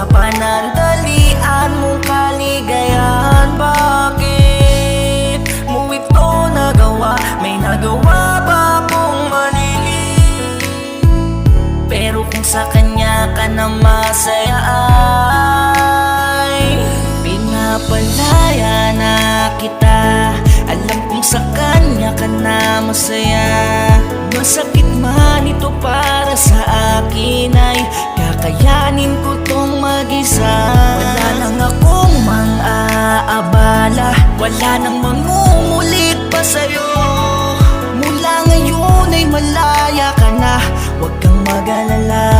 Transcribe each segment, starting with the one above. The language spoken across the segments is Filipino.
sa panandalian mong kaligayahan. Bakit mo ito nagawa? May nagawa ba akong mali? Pero kung sa kanya ka na masaya ay pinapalaya na kita. Alam kong sa kanya ka na masaya. Masakit man ito para sa akin ay kakayanin ko tong mag-isa. Wala nang akong mang-aabala, wala nang mangungulit pa sa'yo. Mula ngayon ay malaya ka na, huwag kang mag-alala.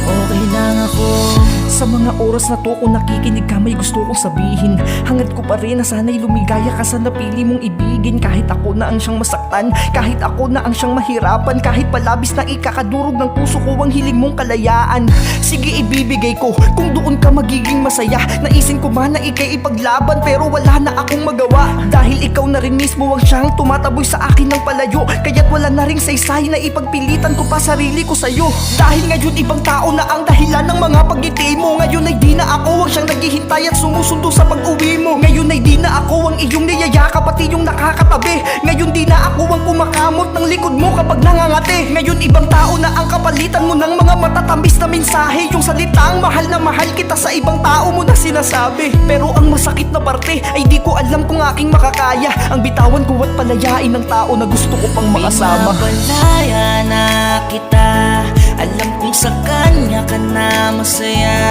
Okay lang ako. Sa mga oras na to kung nakikinig ka, may gusto kong sabihin. Hangad ko pa rin na sana'y lumigaya ka sa napili mong ibigin. Kahit ako na ang siyang masaktan, kahit ako na ang siyang mahirapan, kahit palabis na ikakadurog ng puso ko ang hiling mong kalayaan. Sige, ibibigay ko kung doon ka magiging masaya. Naisin ko man na ikay ipaglaban, pero wala na akong magawa. Dahil ikaw na rin mismo ang siyang tumataboy sa akin ng palayo. Kaya't wala na ring saysay na ipagpilitan ko pa sarili ko sa'yo. Dahil ngayon ibang tao na ang dahilan ng mga pagngiti mo. Ngayon ay di na ako ang siyang naghihintay at sumusundo sa pag-uwi mo. Ngayon ay di na ako ang iyong niyayakap at iyong nakakatabi. Ngayon di na ako ang kumakamot ng likod mo kapag nangangati. Ngayon ibang tao na ang kapalitan mo ng mga matatamis na mensahe. Yung salitang mahal na mahal kita sa ibang tao mo na sinasabi. Pero ang masakit na parte ay di ko alam kung aking makakaya ang bitawan ko at palayain ng tao na gusto ko pang makasama. Pinapalaya na kita, alam kong sa kanya ka na masaya.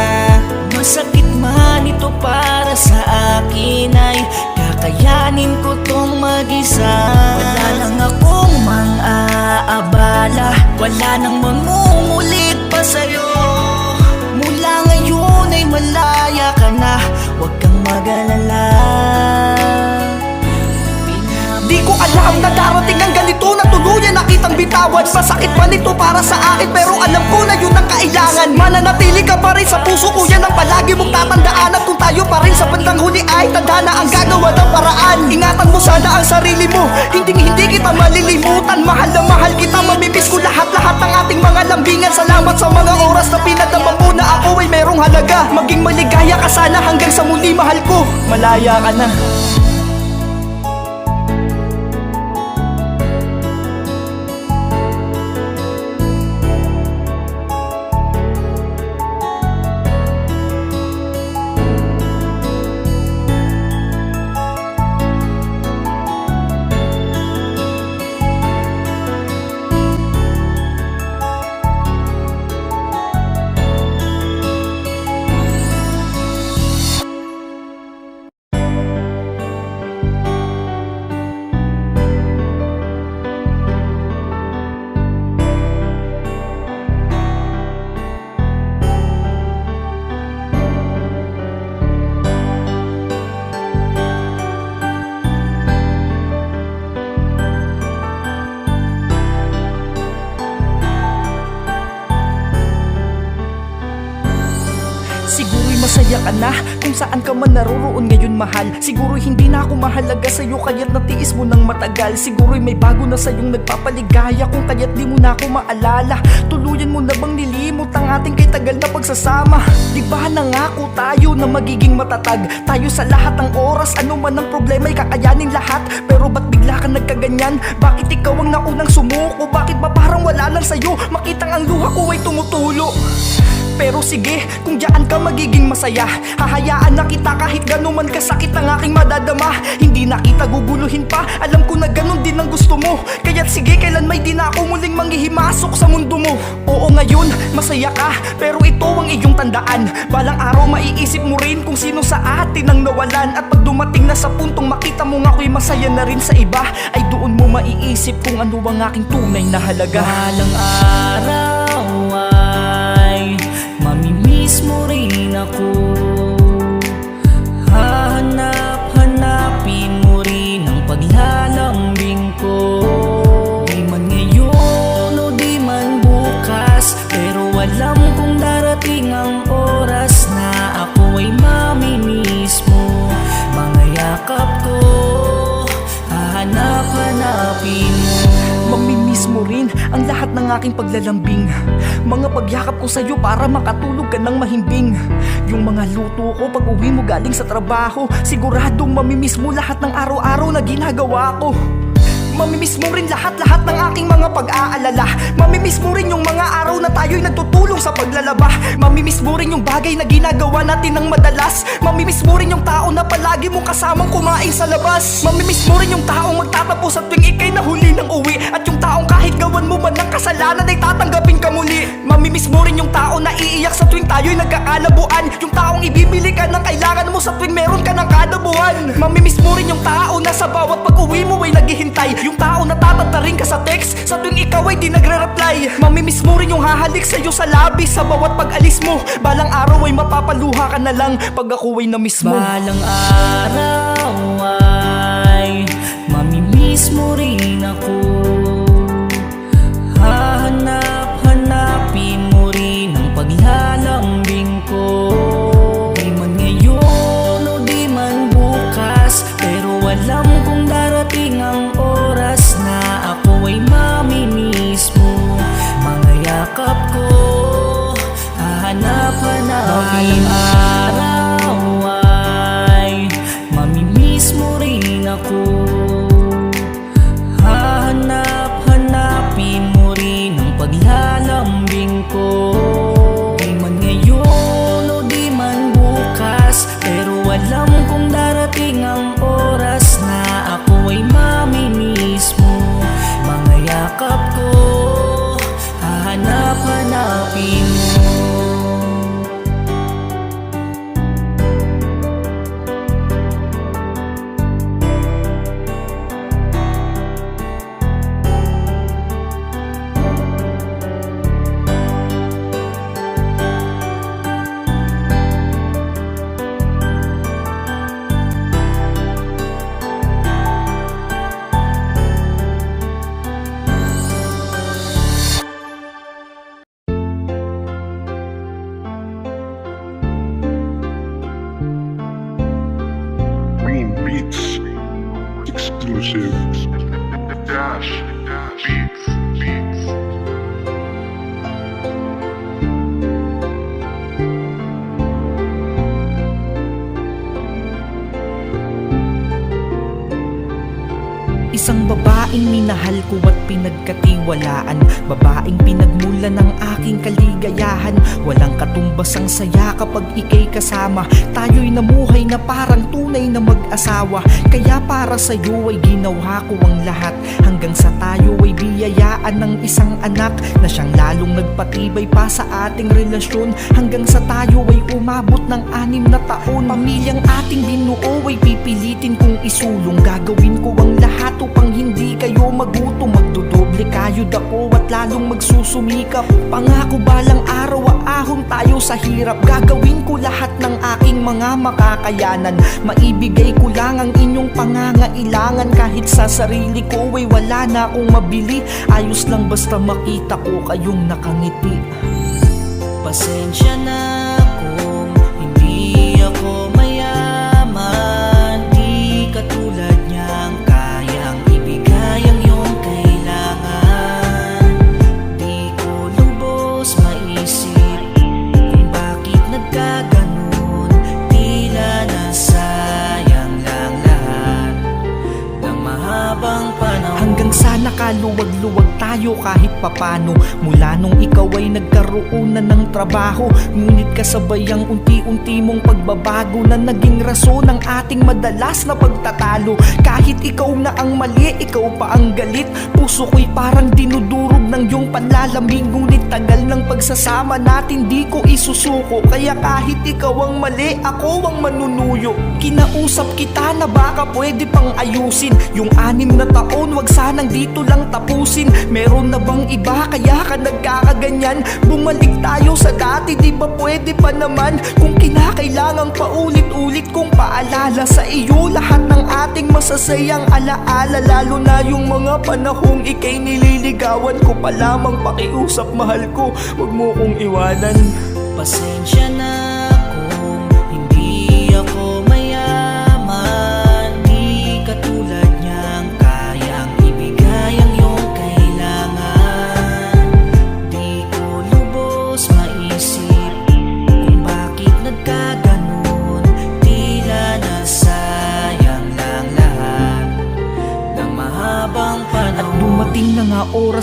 Masakit man ito para sa akin ay kakayanin ko tong mag-isa. Wala nang akong mang-aabala, wala nang mangungulit pa sa'yo. Mula ngayon ay malaya ka na, huwag kang mag-alala. Di ko alam na darating ang ganito na tuluyan na kitang bitawan. Masakit man ito para sa akin, pero alam ko na yun ang kailangan. Mananatili ka pa rin sa puso ko, yan ang palagi mong tatandaan. At kung tayo pa rin sa bandang huli ay tanda na ang gagawa ng paraan. Ingatan mo sana ang sarili mo, hindi kita malilimutan. Mahal na mahal kita, mamimiss ko lahat-lahat ng ating mga lambingan. Salamat sa mga oras na pinadama mo na ako ay merong halaga. Maging maligaya ka sana hanggang sa muli, mahal ko. Malaya ka na. Siguro'y masaya ka na kung saan ka man naroroon ngayon, mahal. Siguro'y hindi na ako mahalaga sa'yo kaya't natiis mo ng matagal. Siguro'y may bago na sa'yong nagpapaligaya kung kaya't di mo na ako maalala. Tuluyan mo na bang nilimot ang ating kay tagal na pagsasama? Di ba nangako tayo na magiging matatag tayo sa lahat ng oras? Ano man ang problema'y kakayanin lahat. Pero ba't bigla ka nagkaganyan? Bakit ikaw ang naunang sumuko? Bakit ba parang wala lang sa'yo? Makitang ang luha ko ay tumutulo. Pero sige, kung diyan ka magiging masaya, hahayaan na kita kahit gano'n man kasakit ang aking madadama. Hindi na kita guguluhin pa, alam ko na gano'n din ang gusto mo. Kaya't sige, kailan may di na ako muling manghihimasok sa mundo mo. Oo, ngayon, masaya ka, pero ito ang iyong tandaan. Balang araw maiisip mo rin kung sino sa atin ang nawalan. At pag dumating na sa puntong makita mo nga ako'y masaya na rin sa iba, ay doon mo maiisip kung ano ang aking tunay na halaga. Balang araw ay mamimiss mo rin ako. Hahanap-hanapin mo rin ang paglalambing ko. Di man ngayon o di man bukas, pero alam kong darating ang oras na ako ay mamimiss mo. Mga yakap ko, hahanap-hanapin mo. Mamimiss mo rin ang ang lahat ng aking paglalambing. Mga pagyakap ko sa'yo para makatulog ka ng mahimbing. Yung mga luto ko pag uwi mo galing sa trabaho, siguradong mamimiss mo lahat ng araw-araw na ginagawa ko. Mamimiss mo rin lahat-lahat ng aking mga pag-aalala. Mamimiss mo rin yung mga araw na tayo'y nagtutulong sa paglalaba. Mamimiss mo rin yung bagay na ginagawa natin ng madalas. Mamimiss mo rin yung tao na palagi mong kasamang kumain sa labas. Mamimiss mo rin yung taong magtatapos at tuwing ikay nahuli ng uwi, at yung taong kahit gawan mo man ng kasalanan ay tatanggapin ka muli. Mamimiss mo rin yung tao na iiyak sa tuwing tayo'y nagkakalabuan. Yung taong ibibili ka ng kailangan mo sa tuwing meron ka ng kada buwan. Mamimiss mo rin yung tao na sa bawat pag-uwi mo ay naghihintay. Yung tao na tatataring ka sa text sa tuwing ikaw ay di nagre-reply. Mamimiss mo rin yung hahalik sa'yo sa labi sa bawat pag-alis mo. Balang araw ay mapapaluha ka na lang pag ako ay na-miss mo. Balang araw ay mamimiss mo rin ako. Hahanap-hanapin mo rin ang paglalambing ko. Di man ngayon o di man bukas, pero alam kong darating ang oras na ako ay mamimiss mo. Mga yakap ko, hahanap-hanapin. Araw ay mamimiss mo rin ako. Hahanap-hanapin mo rin ang paglalambing ko. Di man ngayon o di man bukas, pero alam kong darating ang oras na ako ay mamimiss mo. Mga yakap ko, hahanap-hanapin mo. Green Beats exclusive. Dash Beats. Isang babaeng minahal ko at pinagkatiwalaan, babaeng pinagmulan ng aking kaligayahan. Walang katumbas ang saya kapag ika'y kasama. Tayo'y namuhay na parang tunay na mag-asawa. Kaya para sa'yo ay ginawa ko ang lahat, hanggang sa tayo ay biyayaan ng isang anak na siyang lalong nagpatibay pa sa ating relasyon. Hanggang sa tayo ay umabot ng 6 na taon. Pamilyang ating binuo ay pipilitin kong isulong. Gagawin ko ang lahat upang hindi kayo magutom. Magdodoble kayod ako at lalong magsusumikap. Pangako balang araw aahon tayo sa hirap. Gagawin ko lahat ng aking mga makakayanan. Maibigay ko lang ang inyong pangangailangan. Kahit sa sarili ko ay wala na akong mabili, ayos lang basta makita ko kayong nakangiti. Pasensya na kung hindi ako mayaman, di katulad niyang kayang ibigay ang iyong kailangan. Di ko lubos maisip kung bakit nagkaganon. Tila nasayang lang lahat ng mahabang panahon. Hanggang sa nakaluwag-luwag tayo kahit papano, mula nung ikaw ay nagkaroon na ng trabaho. Ngunit kasabay ang unti-unti mong pagbabago na naging rason ng ating madalas na pagtatalo. Kahit ikaw na ang mali, ikaw pa ang galit. Puso ko'y parang dinudurog ng iyong panlalamig. Ngunit tagal ng pagsasama natin di ko isusuko. Kaya kahit ikaw ang mali, ako ang manunuyo. Kinausap kita na baka pwede pang ayusin yung 6 na taon, wag sanang dito lang tapusin. Meron na bang iba kaya ka nagkakaganyan? Bumalik tayo sa dati, di ba pwede pa naman? Kung kinakailangang paulit-ulit kong paalala sa iyo lahat ng ating masasayang alaala, lalo na yung mga panahong ika'y nililigawan ko pa lamang. Pakiusap mahal ko, wag mo kong iwanan. Pasensya na kung hindi ako mayaman, di katulad niyang kayang ibigay ang iyong kailangan.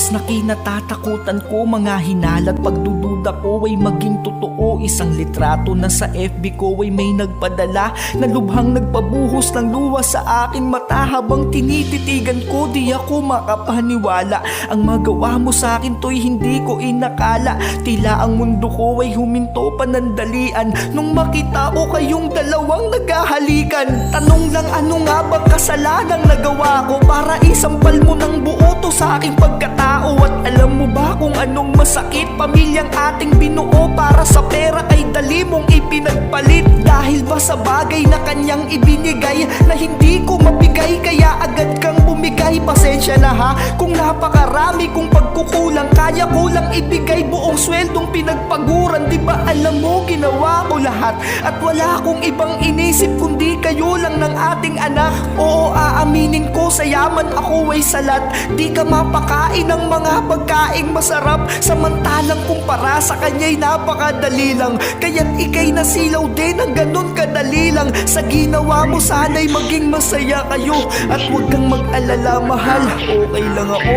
oras na kinatatakutan ko, mga hinala't pagdududa ko ay maging totoo. Isang litrato na sa FB ko ay may nagpadala na lubhang nagpabuhos ng luha sa akin mata. Habang tinititigan ko, di ako makapaniwala. Ang magawa mo sa akin to'y hindi ko inakala. Tila ang mundo ko ay huminto panandalian nung makita ko kayong dalawang naghahalikan. Tanong lang, ano nga ba kasalanang nagawa ko para isampal mo ng buo to sa aking pagkatao? At alam mo ba kung anong masakit? Pamilyang ating binuo para sa pera ay dali mong ipinagpalit. Dahil ba sa bagay na kanyang ibinigay na hindi ko mabigay, kaya agad kang bumigay? Pasensya na ha kung napakarami kong pagkukulang, kaya ko lang ibigay buong sweldong pinagpaguran. Di ba alam mo ginawa ko lahat at wala akong ibang inisip kundi kayo lang ng ating anak. Oo, aaminin ko sa yaman ako ay salat. Di ka mapakain ng mga pagkaing masarap, samantalang kumpara sa kanya'y napakadali lang. Kaya't ikay nasilaw din ng ganun kadali lang. Sa ginawa mo sana'y maging masaya kayo. At huwag kang mag-alala mahal, okay lang ako.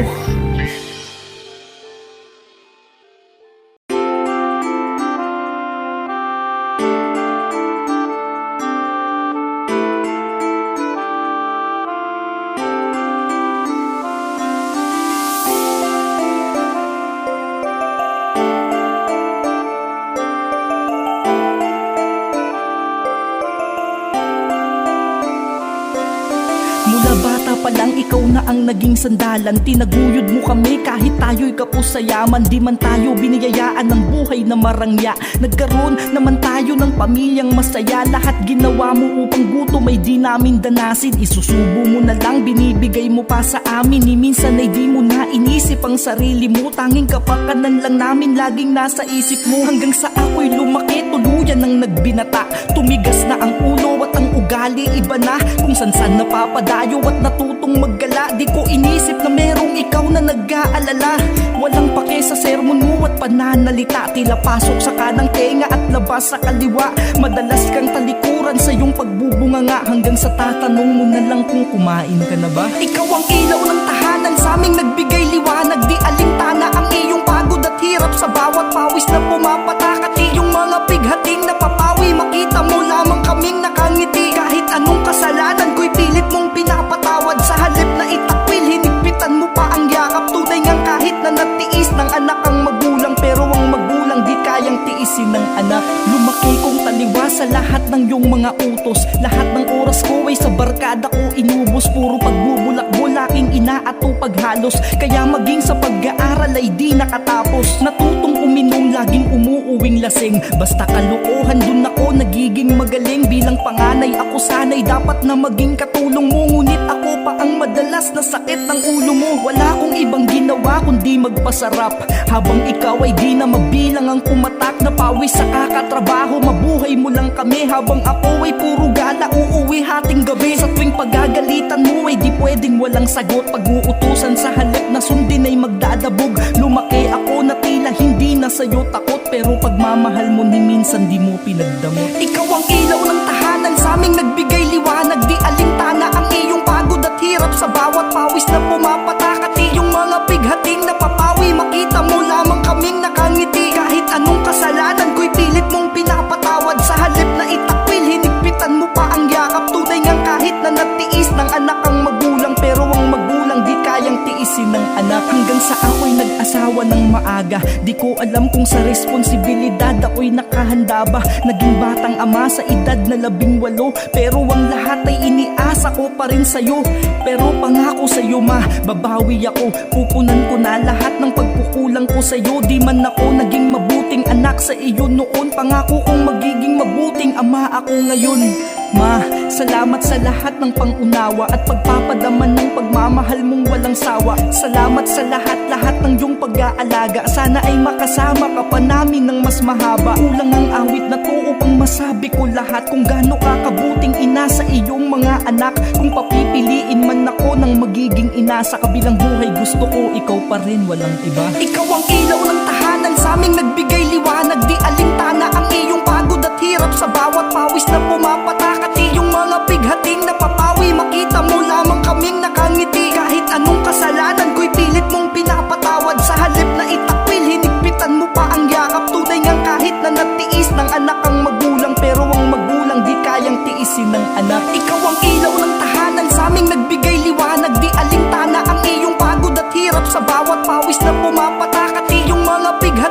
Mula bata pa lang ikaw na ang naging sandalan. Tinaguyod mo kami kahit tayo'y kapos sa yaman. Di man tayo biniyayaan ng buhay na marangya. Nagkaroon naman tayo ng pamilyang masaya. Lahat ginawa mo upang gutom ay di namin danasin. Isusubo mo na lang, binibigay mo pa sa amin. Ni minsan ay di mo na inisip ang sarili mo. Tanging kapakanan lang namin laging nasa isip mo. Hanggang sa ako'y lumaki, tuluyan ng nagbinata. Tumigas na ang ulo at ang ugali iba na. Kung san-san napapadayo at natutong maggala. Di ko inisip na merong ikaw na nag-aalala. Walang pake sa sermon mo at pananalita. Tila pasok sa kanang tenga at labas sa kaliwa. Madalas kang talikuran sa iyong pagbubunganga. Hanggang sa tatanong mo na lang kung kumain ka na ba. Ikaw ang ilaw ng tahanan, sa aming nagbigay liwanag. Di alintana ang iyong pagod at hirap sa bawat pawis na pumapatak. At iyong mga pighating na papawi, makita mo lamang kaming nakangiti. Kahit anong kasalanan ko'y pilit mong pinapatawad. Sa halip na itakwil, hinigpitan mo pa ang yakap. Tunay ngang kahit na natiis ng anak ang magulang, pero ang magulang di kayang tiisin ng anak. Lumaki kong taliwa sa lahat ng iyong mga utos. Lahat ng oras ko ay sa barkada ko inubos. Puro pagbubulak-bulaking inaato paghalos. Kaya maging sa pag-aaral ay di nakatapos. Natutong uminom, laging umuuwing lasing. Basta kalokohan dun ako nagiging magaling. Bilang panganay ako sana'y dapat na maging katulong mo. Ngunit ako pa ang madalas na sakit ng ulo mo. Wala akong ibang ginawa kundi magpasarap. Habang ikaw ay di na mabilang ang pumatak na pawis sa kakatrabaho. Mabuhay mo lang kami habang ako ay puro gala. Uuwi hating gabi. Sa tuwing pagagalitan mo ay di pwedeng walang sagot. Pag-uutusan sa halip na sundin ay magdadabog. Lumaki ako na tila hindi na sa'yo takot. Pero pagmamahal mo ni minsan di mo pinagdamot. Ikaw ang ilaw ng tahanan, sa aming nagbigay liwanag. Di alintana ang iyong pagod at hirap sa bawat pawis na pumapatak. At iyong mga pighating na papawi, makita mo lamang kaming nakangiti. Kahit anong kasalanan ko'y pilit mong pinapatawad. Sa halip na itakwil, hinigpitan mo pa ang yakap. Tunay ngang kahit na natiis ng anak ang magulang, pero ang magulang di kayang tiisin ng anak. Hanggang sa ako'y nag-asawa ng maaga, di ko alam kung sa responsibilidad ako'y nakahanda ba. Naging batang ama sa edad na 18, pero ang lahat ay iniasa ko pa rin sa'yo. Pero pangako sa'yo ma, babawi ako. Pupunan ko na lahat ng pagkukulang ko sa'yo. Di man ako naging mabuting anak sa iyo noon, pangako kong magiging mabuting ama ako ngayon. Ma, salamat sa lahat ng pangunawa at pagpapadaman ng pagmamahal mong walang sawa. Salamat sa lahat ng iyong pag-aalaga. Sana ay makasama ka pa namin ng mas mahaba. Kulang ang awit na to upang masabi ko lahat kung gaano ka kabuting ina sa iyong mga anak. Kung papipiliin man ako ng magiging ina sa kabilang buhay, gusto ko ikaw pa rin, walang iba. Ikaw ang ilaw ng tahanan, sa aming nagbigay liwanag. Di alintana ang iyong pagod at hirap sa bawat pawis na pumapatak. At iyong mga pighating na papawi, makita mo lamang kaming nakangiti. Kahit anong kasalanan ko'y pilit mong pinapatawad.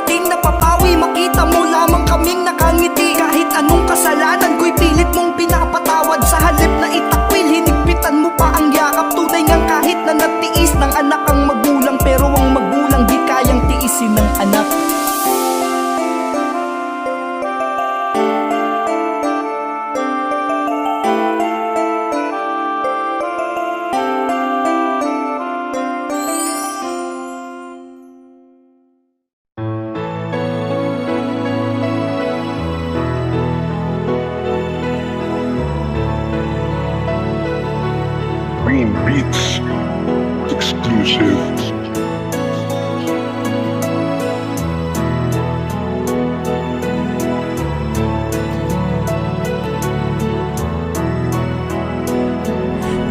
aking napapawi. Makita mo lamang kaming nakangiti. Kahit anong kasalanan ko'y pilit mong pinapatawad. Sa halip na itakwil, hinigpitan mo pa ang yakap. Tunay ngang kahit na natiis ng anak ang magulang, pero ang magulang di kayang tiisin ng anak. Green Beats exclusive.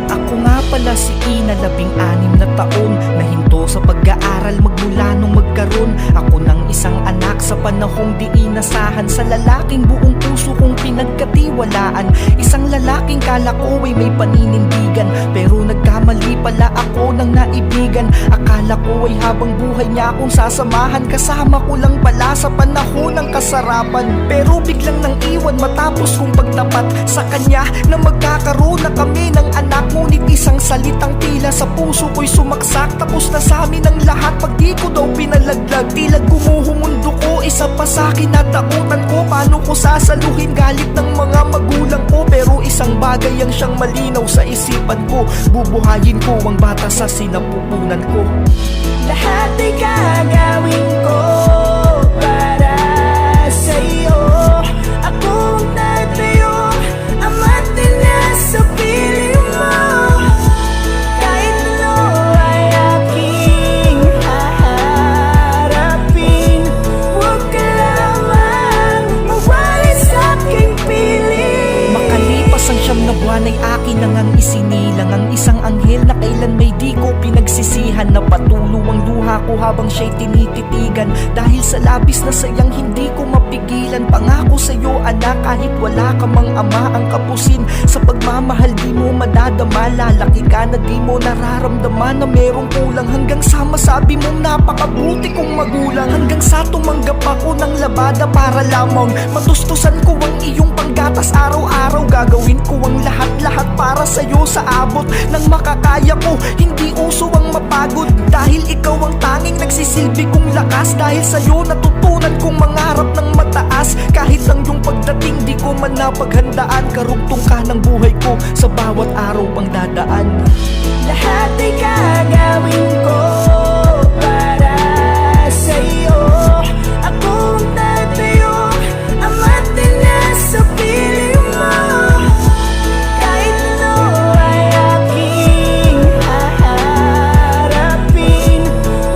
Ako nga pala si Ina, 16 na taon, nahinto sa pag-aaral magmula nung magkaroon ako ng isang anak sa panahong di inasahan. Sa lalaking buong puso kong pinagkatiwalaan, isang lalaking kala ko ay may paninindigan, pero nagkamali pala ako ng naibigan. Akala ko ay habang buhay niya akong sasamahan, kasama ko lang pala sa panahon ng kasarapan. Pero biglang nang iwan matapos kong pagtapat sa kanya na magkakaroon na kami ng anak. Ngunit isang salitang tila sa puso ko'y sumaksak. Tapos na sa amin ang lahat pag di ko daw pinalaglag. Tila gumuho mundo ko, isa pa sa kinatakutan ko. Paano ko sasaluhin galit ng mga magulang ko? Pero isang bagay ang siyang malinaw sa isipan ko, bubuhayin ko ang bata sa sinapupunan ko. Lahat ay gagawin ko para sa'yo. Ako ang tatayo, ama't na sa piling mo. Kahit ano ay aking haharapin, huwag ka lamang mawalay sa aking piling. Makalipas ang 9 na buwan ay akin nang ang isinilang ang isang anghel na kailan may di ko pinagsisihan. Napatulo ang luha ko habang siya'y tinititigan, dahil sa labis na sayang hindi ko mapigilan. Pangako sa'yo anak, kahit wala ka mang ama, ang kapusin sa pagmamahal di mo madadama. Lalaki ka na di mo nararamdaman na merong kulang, hanggang sa masabi mong napakabuti kong magulang. Hanggang sa tumanggap ako ng labada para lamang matustusan ko ang iyong panggatas araw-araw. Gagawin ko ang lahat-lahat para sa'yo sa abot ng makakaya ko. Hindi uso ang mapagod, dahil ikaw ang tanging nagsisilbi kong lakas. Dahil sa'yo natutunan kong mangarap ng mataas. Kahit ang iyong pagdating di ko man napaghandaan, karugtong ka ng buhay ko sa bawat araw pang dadaan. Lahat ay gagawin ko para sa'yo. Ako ang tatayo, ama't na sa piling mo. Kahit ano ay aking haharapin,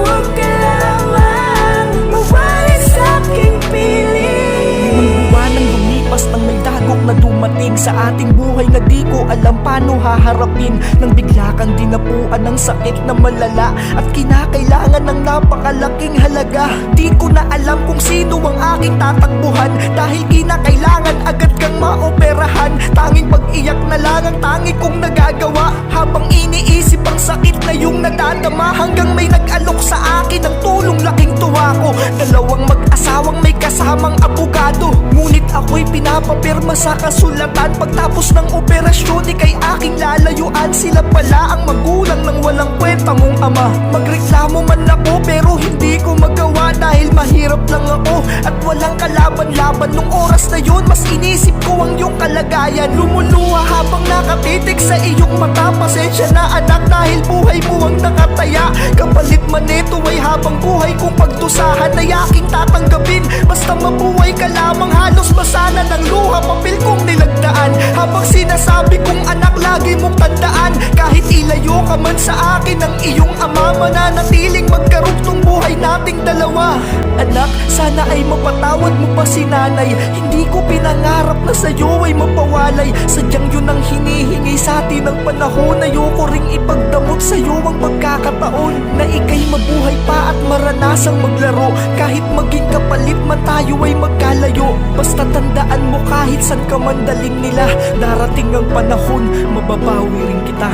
huwag ka lamang mawalay sa aking piling. 5 buwan ang lumipas nang may dagok na dumating sa ating buhay na di ko alam paano haharapin. Nang bigla kang dinapuan ng sakit na malala at kinakailangan ng napakalaking halaga. Di ko na alam kung sino ang aking tatakbuhan, dahil kinakailangan agad kang maoperahan. Tanging pag-iyak na lang ang tangi kong nagagawa, habang iniisip ang sakit na yung nadadama. Hanggang may nag-alok sa akin ng tulong, laking tuwa ko. 2 mag-asawang may kasamang abogado, ngunit ako'y pinapapirma sa kasulatan. Pagtapos ng operasyon, ika'y aking lalayuan. Sila pala ang magulang ng walang kwenta mong ama. Magreklamo man ako pero hindi ko magawa, dahil mahirap lang ako at walang kalaban-laban. Nung oras na yun, mas inisip ko ang iyong kalagayan. Lumuluha habang nakatitig sa iyong mata. Pasensya na anak, dahil buhay mo ang nakataya. Kapalit man ito ay habang buhay kong pagdusahan ay aking tatanggapin. Basta mabuhay ka lamang, halos masana ng luha papel kong nilagdaan. Habang sinasabi kong anak, lagi mong tandaan, kahit ilayo ka man sa akin ng iyong ama, mananatiling magkarugtong buhay nating dalawa. Anak, sana ay mapatawad mo pa si nanay. Hindi ko pinangarap na sa'yo ay mapawalay. Sadyang yun ang hinihingi sa atin ng panahon. Ayoko ring ipagdamot sa'yo ang pagkakataon na ika'y mabuhay pa at maranasang maglaro. Kahit maging kapalit man tayo ay magkalayo, basta tandaan mo kahit san ka man daling nila, darating ang panahon, mababawi rin kita.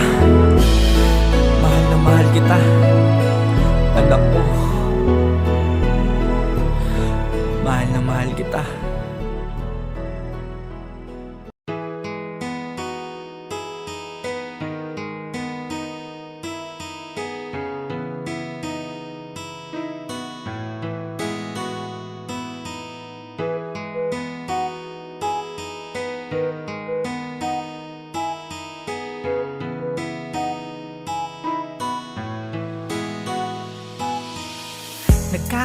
Mahal na mahal kita, anak ko.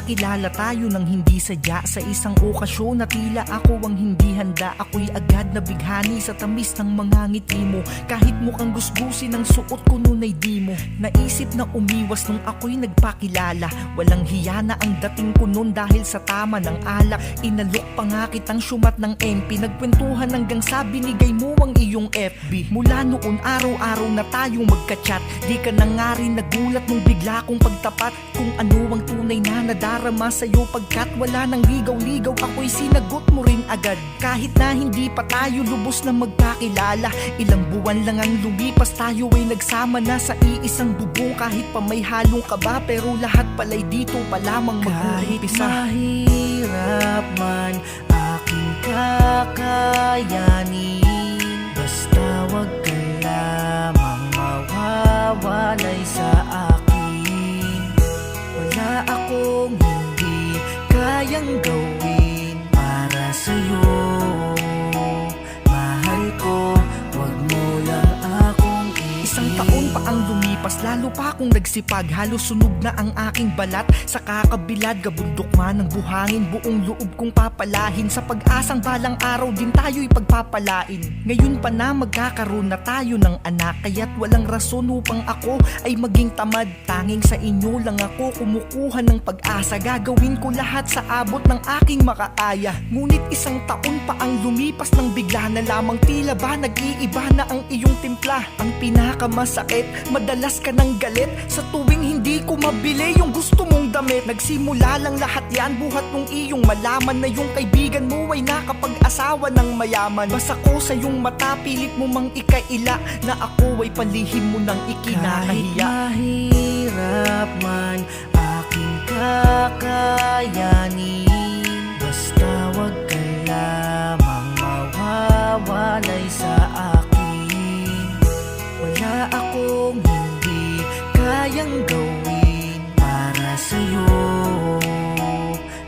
Nagkakilala tayo ng hindi sadya sa isang okasyon na tila ako ang hindi handa. Ako'y agad na bighani sa tamis ng mga ngiti mo. Kahit mukhang gusgusin ang suot ko nun ay di mo naisip na umiwas nung ako'y nagpakilala. Walang hiya na ang dating ko nun dahil sa tama ng alak. Inalok pa nga kitang syumat ng MP. Nagkwentuhan hanggang sa binigay mo ang iyong FB. Mula noon araw-araw na tayong magka-chat. Di ka na nga rin nagulat nung bigla kong pagtapat. Kung ano ang tunay na nadarama sa'yo pagkat wala nang ligaw-ligaw, ako'y sinagot mo rin agad. Kahit na hindi pa tayo lubos na magkakilala, ilang buwan lang ang lumipas, tayo ay nagsama na sa iisang bubong. Kahit pa may halong kaba, pero lahat pala'y dito pa lamang mag-uumpisa. Kahit mahirap man aking kakayanin, basta wag ka lamang mawawalay sa akin. Wala akong hindi kayang gawin para sa'yo. Mahal ko, wag mo lang akong isang taon pa ang lumipas, lalo pa akong nagsipag. Halos sunog na ang aking balat sa kakabilad. Gabundok man ng buhangin, buong loob kong papalahin. Sa pag-asang balang araw din tayo'y pagpapalain. Ngayon pa na magkakaroon na tayo ng anak, kaya't walang rason upang ako ay maging tamad. Tanging sa inyo lang ako kumukuha ng pag-asa. Gagawin ko lahat sa abot ng aking makakaya. Ngunit isang taon pa ang lumipas nang bigla na lamang tila ba nag-iiba na ang iyong timpla. Ang pinakamasakit, madalas ka ng galit sa tuwing hindi ko mabili yung gusto mong damit. Nagsimula lang lahat yan buhat nung iyong malaman na yung kaibigan mo ay nakapag-asawa ng mayaman. Basta ko sa iyong mata, pilit mo mang ikaila na ako ay palihim mo nang ikinakahiya. Kahit mahirap man aking kakayanin, basta wag ka lamang mawawalay sa akin. Wala akong hindi kayang gawin para sa'yo.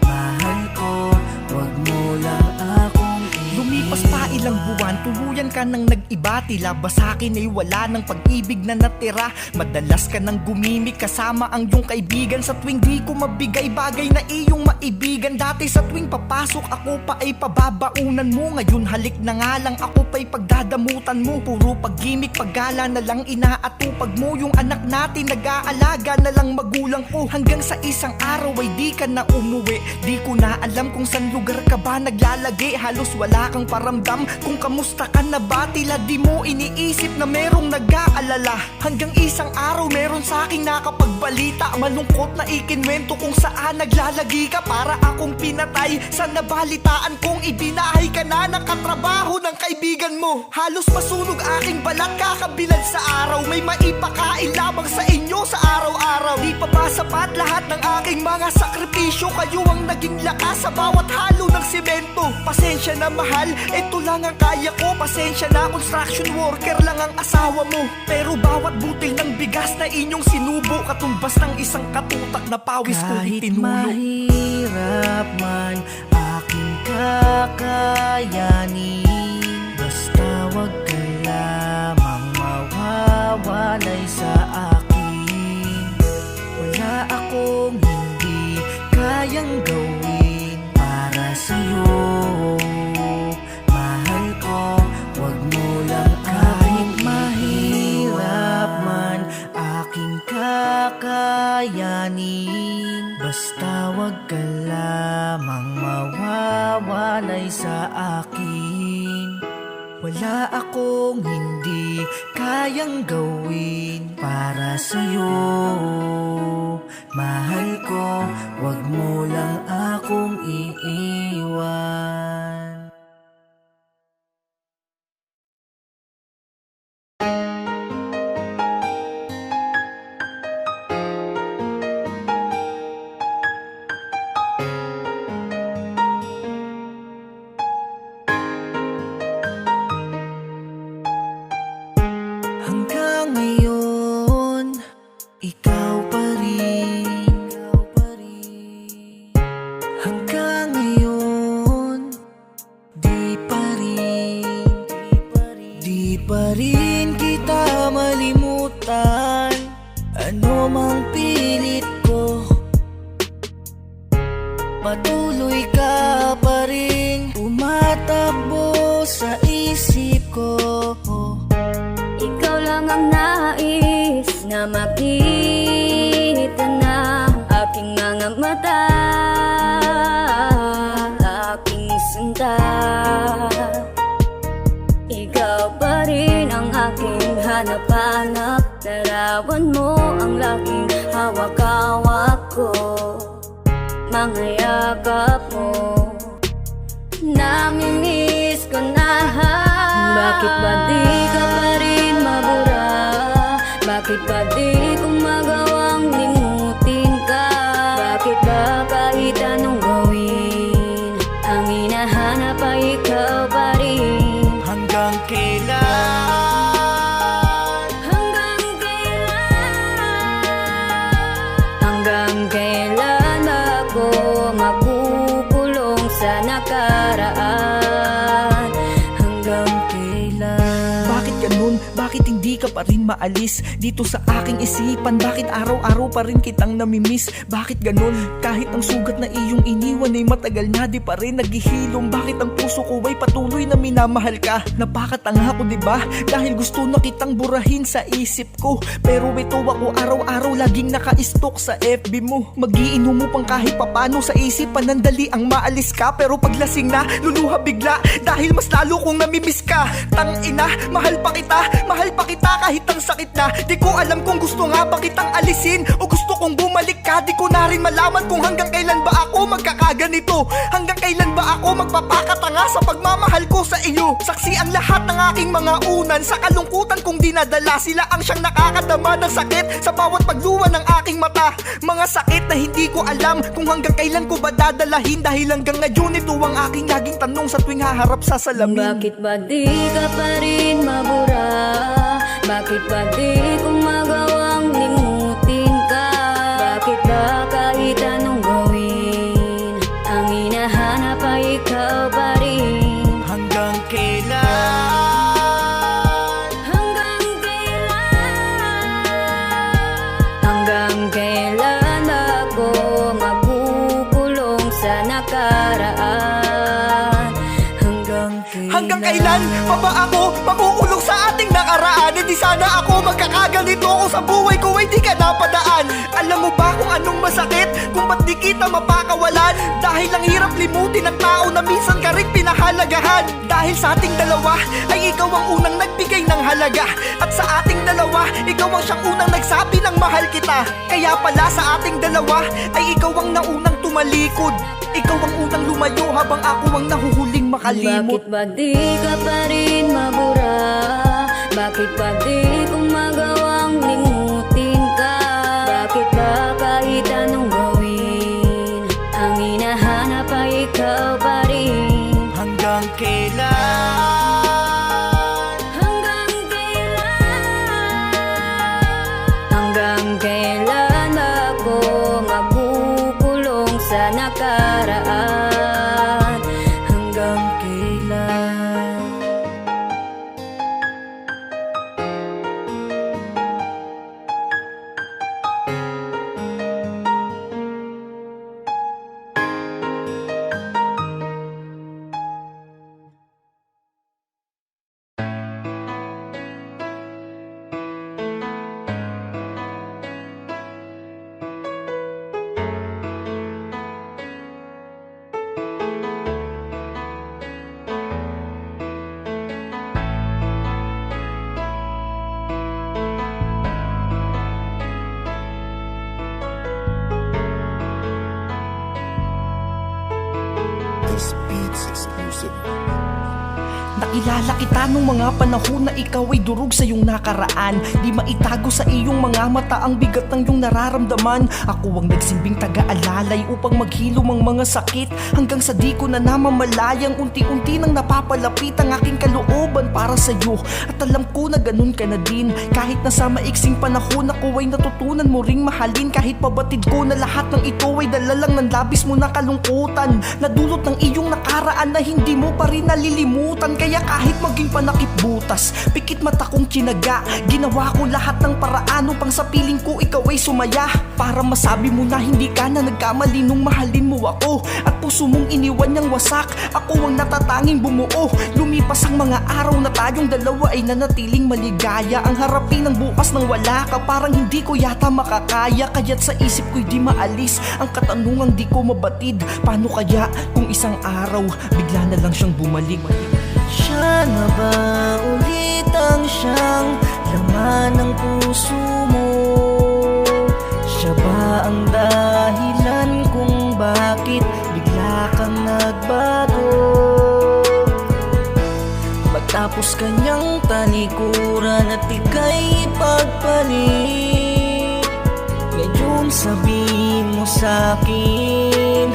Mahal ko, wag mo lang akong lumipas pa ilang buwan, tuluyan ka nang nag-iba. Tila ba sa'kin ay wala ng pag-ibig na natira? Madalas ka nang gumimik kasama ang iyong kaibigan. Sa tuwing di ko mabigay bagay na iyong maibigan. Dati sa tuwing papasok ako pa ay pababaunan mo. Ngayon halik na nga lang ako pa'y pagdadamutan mo. Puro pag-gimik, paggala na lang inaatupag mo. Yung anak natin nag-aalaga na lang magulang ko. Hanggang sa isang araw ay di ka na umuwi. Di ko na alam kung saan lugar ka ba naglalagi. Halos wala kang paramdam kung kamusta ka na ba. Tila di mo iniisip na merong nag-aalala. Hanggang isang araw meron sa'king nakapagbalita. Malungkot na ikinwento kung saan naglalagi ka. Para akong pinatay sa nabalitaan kong ibinahay ka na ng katrabaho ng kaibigan mo. Halos masunog aking balat kakabilad sa araw. May maipakain lamang sa inyo sa araw-araw. Di pa ba sapat lahat ng aking mga sakripisyo? Kayo ang naging lakas sa bawat halo ng simento. Pasensya na mahal, ito lang ang kaya ko. Pasensya na construction worker lang ang asawa mo. Pero bawat butil ng bigas na inyong sinubo, katumbas ng isang katutak na pawis ko itinulog. Kahit mahirap man aking kakayanin, basta wag ka lamang mawawalay sa akin. Wala akong hindi kayang gawin para sa'yo. Mahal ko, wag mo lang kahit mahirap man aking kakayanin, basta wag ka lamang mawawalay sa akin. Wala akong hindi kayang gawin para sa'yo. Mahal ko, wag mo lang akong iiwan. Hanggang ngayon, ikaw pa rin. Hanggang ngayon, di pa rin. Di pa rin kita malimutan. Ano mang pilit ko, patuloy ka pa rin tumatakbo sa isip ko. Ikaw lang ang nais na makita ng aking mga mata, aking sinta. Ikaw pa rin ang aking hanap-hanap, larawan mo ang laging hawak-hawak ko, mga yakap mo, namimiss ko na. Bakit ba di ka pa rin mabura? Bakit ba di ko magawang limutin ka? Bakit ba kahit anong gawin, ang hinahanap ay ikaw pa rin? Hanggang kailan? Hanggang kailan? Hanggang kailan ako makukulong sa nakaraan? Hanggang kailan? Bakit ganun? Bakit hindi ka pa rin maalis dito sa aking isipan? Bakit araw-araw pa rin kitang namimiss? Bakit ganun? Kahit ang sugat na iyong iniwan ay matagal na di pa rin naghihilom. Bakit ang puso ko ay patuloy na minamahal ka? Napakatanga ko diba? Dahil gusto na kitang burahin sa isip ko, pero ito ako araw-araw laging naka-stalk sa FB mo. Magiinom mo pang kahit papano sa isip, panandali ang maalis ka, pero paglasing na luluha bigla dahil mas lalo kong namimiss ka. Tangina, mahal pa kita kahit ang sakit na. Di ko alam kung gusto nga ba kitang alisin o gusto kong bumalik ka. Di ko na rin malaman kung hanggang kailan ba ako magkakaganito, hanggang kailan ba ako magpapakatanga sa pagmamahal ko sa iyo. Saksi ang lahat ng aking mga unan sa kalungkutan kong dinadala. Sila ang siyang nakakadama ng sakit sa bawat pagluwa ng aking mata. Mga sakit na hindi ko alam kung hanggang kailan ko ba dadalahin, dahil hanggang ngayon ito ang aking laging tanong sa tuwing haharap sa salamin. Bakit ba di ka pa rin mabura? Bakit ba di ko magawang limutin ka? Bakit ba kahit anong gawin, ang hinahanap ay ikaw pa rin? Hanggang kailan? Hanggang kailan? Hanggang kailan ako makukulong sa nakaraan? Hanggang kailan pa ba ako makukulong sa ating nakaraan? Hindi sana ako magkakaganito kung sa buhay ko ay di ka napadaan. Alam mo ba kung anong masakit kung ba't di kita mapakawalan? Dahil ang hirap limutin ng tao na minsan ka rin pinahalagahan. Dahil sa ating dalawa ay ikaw ang unang nagbigay ng halaga, at sa ating dalawa ikaw ang siyang unang nagsabi ng mahal kita. Kaya pala sa ating dalawa ay ikaw ang naunang tumalikod, ikaw ang unang lumayo habang ako ang nahuhuling makalimot. Bakit ba di ka pa rin mabura? Bakit ba di ko magawang limutin ka? Bakit ba kahit anong gawin, ang hinahanap ay ikaw pa rin? Hanggang kailan? Hanggang kailan? Hanggang kailan ako makukulong sa nakaraan? Hanggang kailan? This Beats exclusive. Nakilala kita nung mga panahon na ikaw ay durog sa iyong nakaraan. Di maitago sa iyong mga mata ang bigat ng iyong nararamdaman. Ako ang nagsilbing taga-alalay upang maghilom ang mga sakit, hanggang sa di ko na namamalayang unti-unti nang napapalapit ang aking kalooban para sa iyo. At alam ko na ganun ka na din, kahit na sa maiksing panahon ako ay natutunan mo ring mahalin. Kahit pabatid ko na lahat ng ito ay dala lang ng labis mo na kalungkutan, na dulot ng iyong nakaraan na hindi mo pa rin nalilimutan. Kaya kahit maging panakip butas, pikit mata kong kinaga, ginawa ko lahat ng paraan upang sa piling ko ikaw ay sumaya. Para masabi mo na hindi ka na nagkamali nung mahalin mo ako, at puso mong iniwan niyang wasak. Ako ang natatanging bumuo. Lumipas ang mga araw na tayong dalawa ay nanatiling maligaya. Ang harapin ng bukas nang wala ka, parang hindi ko yata makakaya. Kaya't sa isip ko'y di maalis ang katanungang di ko mabatid. Paano kaya kung isang araw bigla na lang siyang bumalik? Siya na ba ulit ang siyang laman ng puso mo? Siya ba ang dahilan kung bakit bigla kang nagbago? Matapos kanyang talikuran at ika'y pagpalit, ngayon sabihin mo sa'kin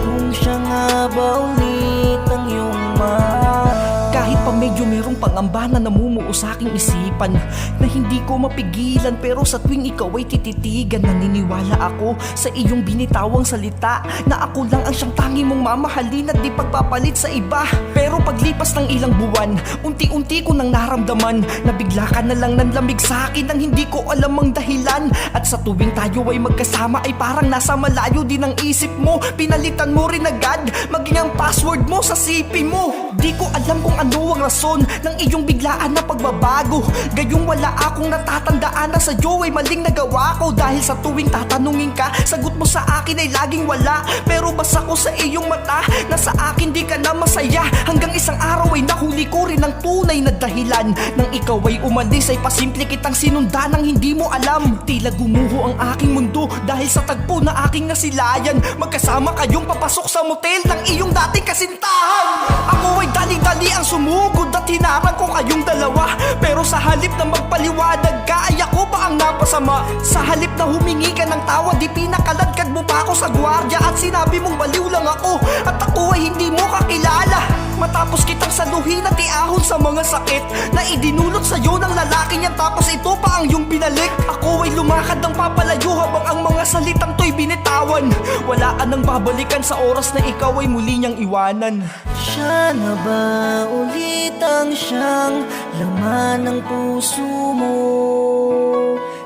kung siya nga ba ulit ang iyong mahal. Kahit pa medyo merong pangamba na namumuo sa aking isipan, na hindi ko mapigilan, pero sa tuwing ikaw ay tititigan, naniniwala ako sa iyong binitawang salita na ako lang ang siyang tanging mong mamahalin at di pagpapalit sa iba. Pero paglipas ng ilang buwan, unti-unti ko nang naramdaman na bigla ka na lang nanlamig sa akin nang hindi ko alam ang dahilan. At sa tuwing tayo ay magkasama ay parang nasa malayo din ang isip mo. Pinalitan mo rin agad maging ang password mo sa CP mo. Di ko alam kung ano ang rason ng iyong biglaan na pagbabago. Gayong wala akong natatandaan na sa'yo ay maling nagawa ko. Dahil sa tuwing tatanungin ka, sagot mo sa akin ay laging wala. Pero basa ko sa iyong mata na sa akin di ka na masaya. Hanggang isang araw ay nahuli ko rin ang tunay na dahilan. Nang ikaw ay umalis ay pasimple kitang sinundan nang hindi mo alam. Tila gumuho ang aking mundo dahil sa tagpo na aking nasilayan. Magkasama kayong papasok sa motel ng iyong dating kasintahan. Ako ay dali-dali ang sumugod at hinarang ko kayong dalawa. Pero sa halip na magpaliwanag ka ay ako ba ang napasama? Sa halip na humingi ka ng tawad, di pinakaladkad mo pa ako sa gwardiya at sinabi mong baliw lang ako at ako ay hindi mo kakilala. Matapos kitang saluhin at iahon sa mga sakit na idinulot sa'yo ng lalaki niyan, tapos ito pa ang iyong binalik. Ako ay lumakad ng papalayo habang ang mga salitang to'y binitawan. Wala ka nang babalikan sa oras na ikaw ay muli niyang iwanan. Siya na ba ulit ang siyang laman ng puso mo?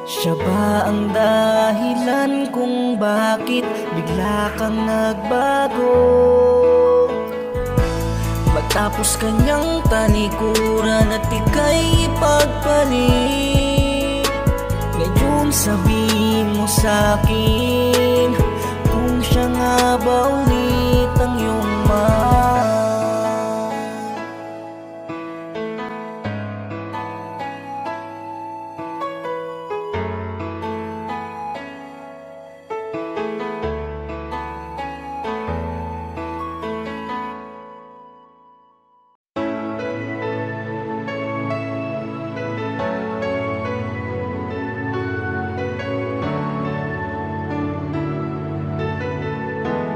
Siya ba ang dahilan kung bakit bigla kang nagbago? Matapos kanyang talikuran at ika'y pagpalit, ngayon sabihin mo sa'kin kung siya nga ba ulit ang iyong mahal.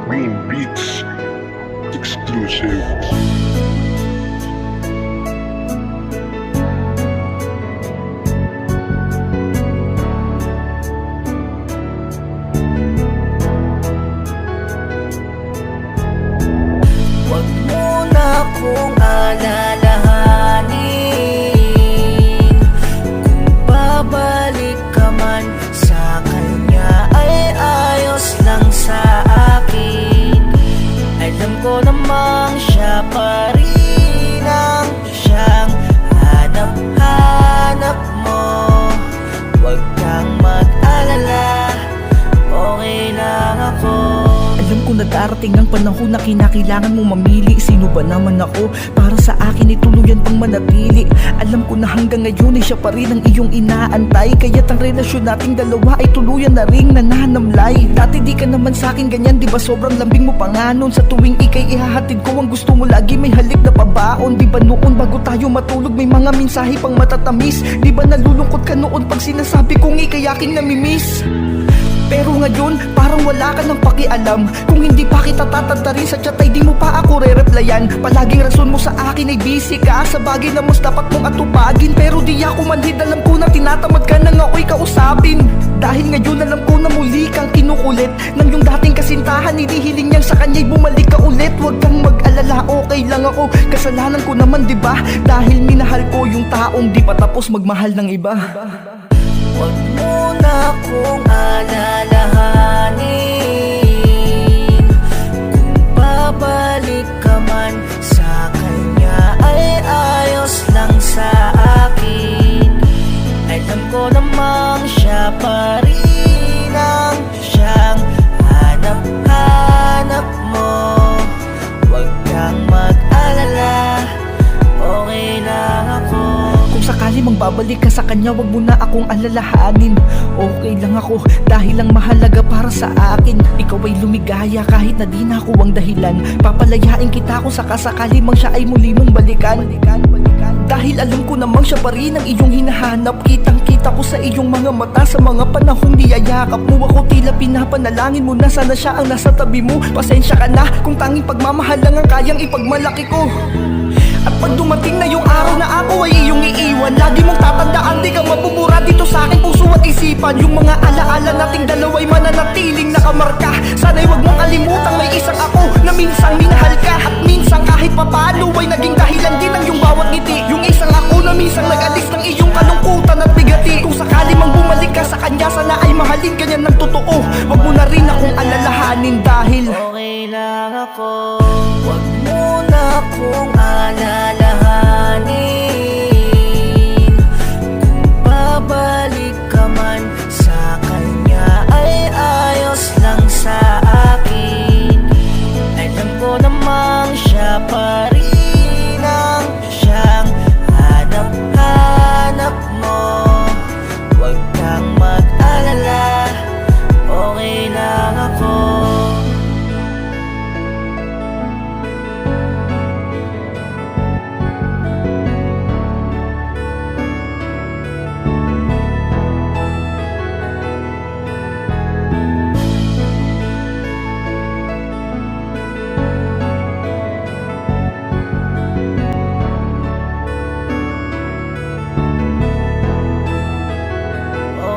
Green Beats exclusive. Huwag mo na akong alalahanin, kung babalik ka man sa kanya ay ayos lang sa akin. Alam ko namang siya pa rin ang siyang hanap-hanap mo. Huwag kang mag-alala, okay lang ako. Alam ko na darating ang panahon na kinakailangan mong mamili. Sino ba naman ako para sa akin ay tuluyan pang manatili? Alam ko na hanggang ngayon ay siya pa rin ang iyong inaantay, kaya't ang relasyon nating dalawa ay tuluyan na ring nananamlay. Dati di ka naman sa akin ganyan, di ba sobrang lambing mo pa nga nun? Sa tuwing ikay ihahatid ko ang gusto mo lagi may halik na pabaon. Di ba noon bago tayo matulog may mga mensahe pang matatamis? Di ba nalulungkot ka noon pag sinasabi kong ikay aking namimiss? Pero ngayon, parang wala ka ng pakialam. Kung hindi pa kita tatantarin sa chat ay di mo pa ako re-replyan. Palaging rason mo sa akin ay busy ka sa bagay na mas dapat mong atupagin. Pero di ako manhid, alam ko na tinatamad ka nang ako'y kausapin. Dahil ngayon alam ko na muli kang kinukulit ng yung dating kasintahan, hinihiling niyang sa kanya'y bumalik ka ulit. Huwag kang mag-alala, okay lang lang ako. Kasalanan ko naman, di ba? Dahil minahal ko yung taong di pa tapos magmahal ng iba. Huwag mo na akong alalahanin. Kung babalik ka man sa kanya ay ayos lang sa akin. Alam ko namang siya pa rin ang siyang hanap-hanap mo. Huwag kang mag-alala, okay lang ako. Kung sakali mang babalik ka sa kanya, wag mo na akong alalahanin. Okay lang ako dahil lang mahalaga para sa akin. Ikaw ay lumigaya kahit na di na ako ang dahilan. Papalayain kita kung sakasakali mang siya ay muli mong balikan. Dahil alam ko namang siya pa rin ang iyong hinahanap. Kitang kita ko sa iyong mga mata sa mga panahong niyayakap mo ako. Tila pinapanalangin mo na sana siya ang nasa tabi mo. Pasensya ka na kung tanging pagmamahal lang ang kayang ipagmalaki ko. At pag dumating na yung araw na ako ay iyong iiwan, lagi mong tatandaan, di ka mabubura dito sa aking puso at isipan. Yung mga alaala nating dalawa'y mananatiling nakamarka. Sana'y wag mong kalimutang may isang ako na minsang minahal ka. At minsang kahit papalo ay naging dahilan din ng iyong bawat ngiti. Yung isang ako na minsang nag-alis ng iyong kalungkutan at bigati. Kung sakali mang bumalik ka sa kanya, sana ay mahalin ka niya ng totoo. Wag mo na rin akong alalahanin dahil Okay lang ako. Huwag mo na akong alalahanin. Kung babalik ka man sa kanya ay ayos lang sa akin. Alam ko namang siya pa rin ang siyang hanap-hanap mo. Huwag kang mag-alala, okay lang ako.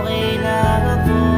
Okay lang ako.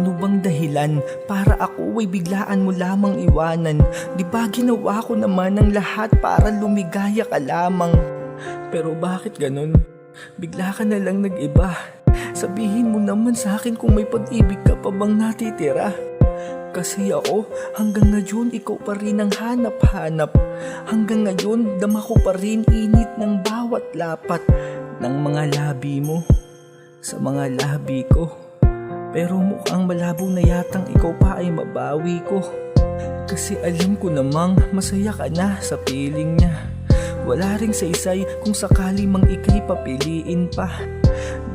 ano bang dahilan para ako ay biglaan mo lamang iwanan? Di ba ginawa ko naman ang lahat para lumigaya ka lamang? Pero bakit ganun? Bigla ka na lang nag-iba. Sabihin mo naman sa akin kung may pag-ibig ka pa bang natitira. Kasi ako, hanggang ngayon ikaw pa rin ang hanap-hanap. Hanggang ngayon, dama ko pa rin init ng bawat lapat ng mga labi mo sa mga labi ko. Pero mukhang malabo na yatang ikaw pa ay mabawi ko. Kasi alam ko namang masaya ka na sa piling niya. Wala ring saysay kung sakali mang ika'y papiliin pa.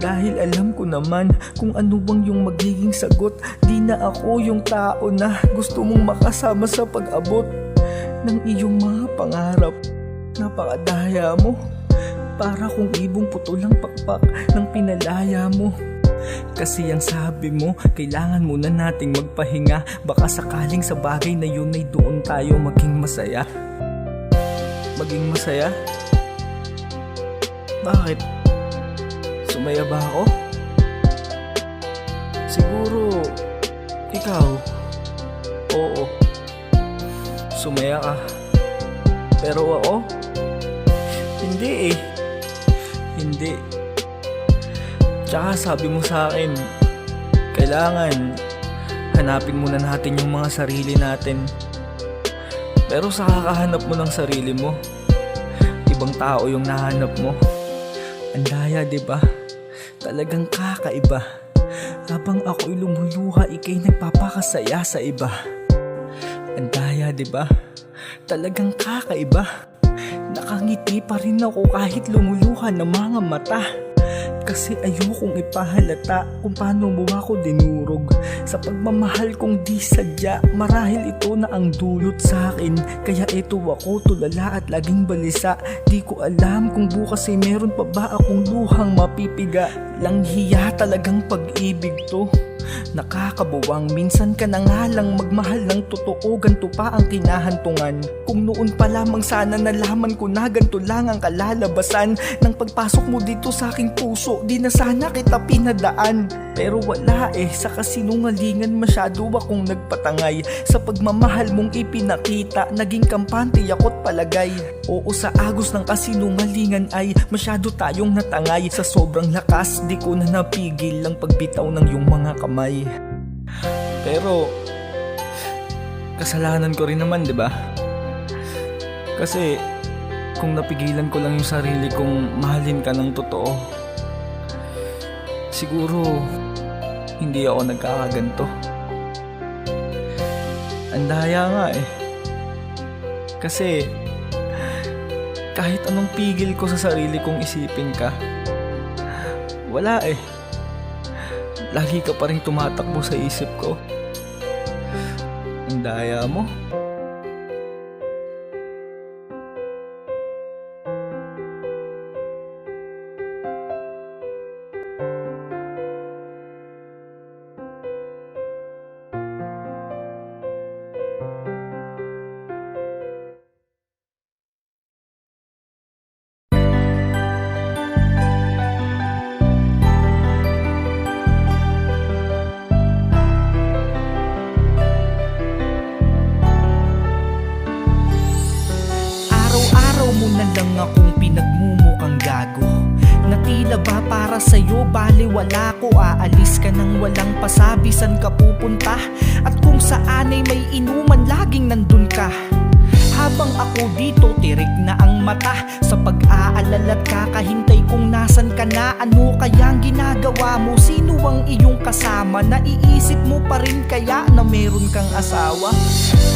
Dahil alam ko naman kung ano bang yung magiging sagot. Di na ako yung tao na gusto mong makasama sa pag-abot ng iyong mga pangarap. Napakadaya mo, para kung ibong putulang pakpak ng pinalaya mo. Kasi ang sabi mo, kailangan muna nating magpahinga. Baka sakaling sa bagay na yun ay doon tayo maging masaya. Maging masaya? Bakit? Sumaya ba ako? Siguro, ikaw. Oo. Sumaya ka. Pero ako? Hindi eh. Hindi. Tsaka sabi mo sa akin, kailangan hanapin muna natin yung mga sarili natin. Pero sa kakahanap mo ng sarili mo, ibang tao yung nahanap mo. Ang daya, diba? Talagang kakaiba. Habang ako'y lumuluha, ika'y nagpapakasaya sa iba. Ang daya, diba? Talagang kakaiba. Nakangiti pa rin ako kahit lumuluha ng mga mata. Kasi ayokong ipahalata kung paano mo ako dinurog. Sa pagmamahal kong di sadya, marahil ito na ang dulot sa akin. Kaya ito ako tulala at laging balisa. Di ko alam kung bukas ay meron pa ba akong luhang mapipiga. Langhiya talagang pag-ibig to, nakakabuwang. Minsan ka na nga lang magmahal ng totoo, ganto pa ang kinahantungan. Kung noon pa lamang sana nalaman ko na ganto lang ang kalalabasan ng pagpasok mo dito sa aking puso, di na sana kita pinadaan. Pero wala sa kasinungalingan masyado akong nagpatangay. Sa pagmamahal mong ipinakita, naging kampante ako't palagay. Oo, sa agos ng kasinungalingan ay masyado tayong natangay. Sa sobrang lakas, di ko na napigil ang pagbitaw ng iyong mga kamay. Pero kasalanan ko rin naman, di ba? Kasi kung napigilan ko lang yung sarili kong mahalin ka ng totoo, siguro hindi ako nagkakaganto. Ang daya nga Kasi kahit anong pigil ko sa sarili kong isipin ka, wala Lagi ka pa rin tumatakbo sa isip ko. Ang daya mo. Mo na lang akong pinagmumukhang gago, na tila ba para sa'yo baliwala ko. Aalis ka nang walang pasabi san ka pupunta, at kung saan ay may inuman laging nandun ka. Habang ako dito tirik na ang mata sa pag-aalala't kakahintay kung nasan ka na. Ano kayang ginagawa mo? Sino ang iyong kasama? Naiisip mo pa rin kaya na meron kang asawa?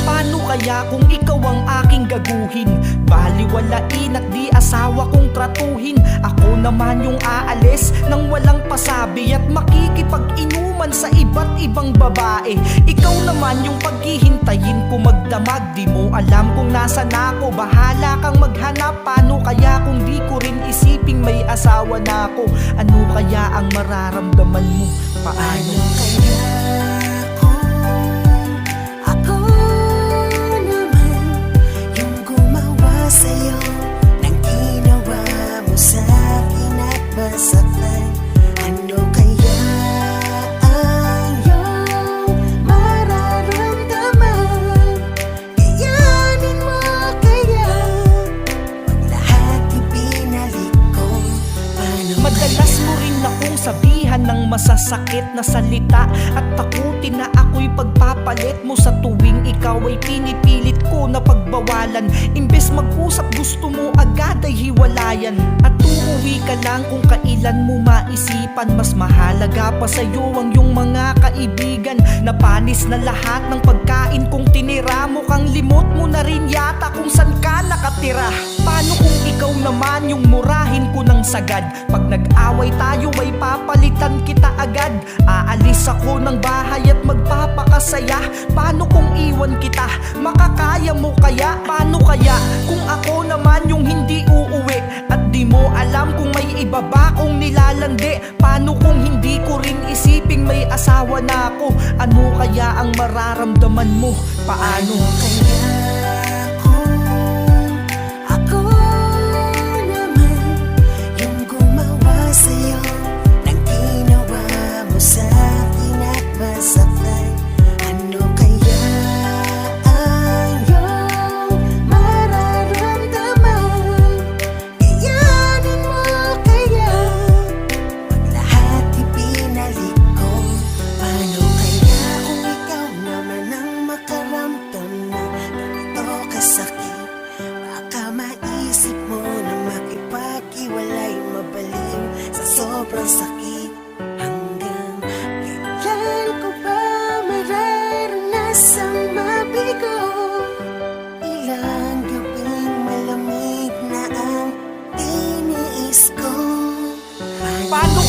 Paano kaya kung ikaw ang aking gaguhin? Baliwalain at di asawa kong tratuhin. Ako naman yung aalis nang walang pasabi at makikipag-inuman sa iba't ibang babae. Ikaw naman yung paghihintayin ko magdamag. Di mo alam kung nasan ako, bahala kang maghanap. Paano kaya kung di ko rin isiping may asawa na ako? Ano kaya ang mararamdaman mo? Paano kaya? Sabihan ng masasakit na salita at takutin na ako'y pagpapalit mo. Sa tuwing ikaw ay pinipilit ko na pagbawalan, imbes mag-usap gusto mo agad ay hiwalayan. At uuwi ka lang kung kailan mo maisipan, mas mahalaga pa sa'yo ang iyong mga kaibigan. Napanis na lahat ng pagkain kong tinira mo, kang limot mo na rin yata kung saan ka nakatira. Paano kung ikaw naman yung murahin ko ng sagad? Pag nag-away tayo ay papalitan kita agad. Aalis ako ng bahay at magpapakasaya. Paano kung iwan kita? Makakaya mo kaya? Paano kaya kung ako naman yung hindi uuwi at di mo alam kung may iba ba kong nilalandi? Paano kung hindi ko rin isiping may asawa na ako? Ano kaya ang mararamdaman mo? Paano kaya? Sobrang sakit, hanggang kailan ko ba mararanasang mabigo? Ilang gabing malamig na ang tiniis ko. Paano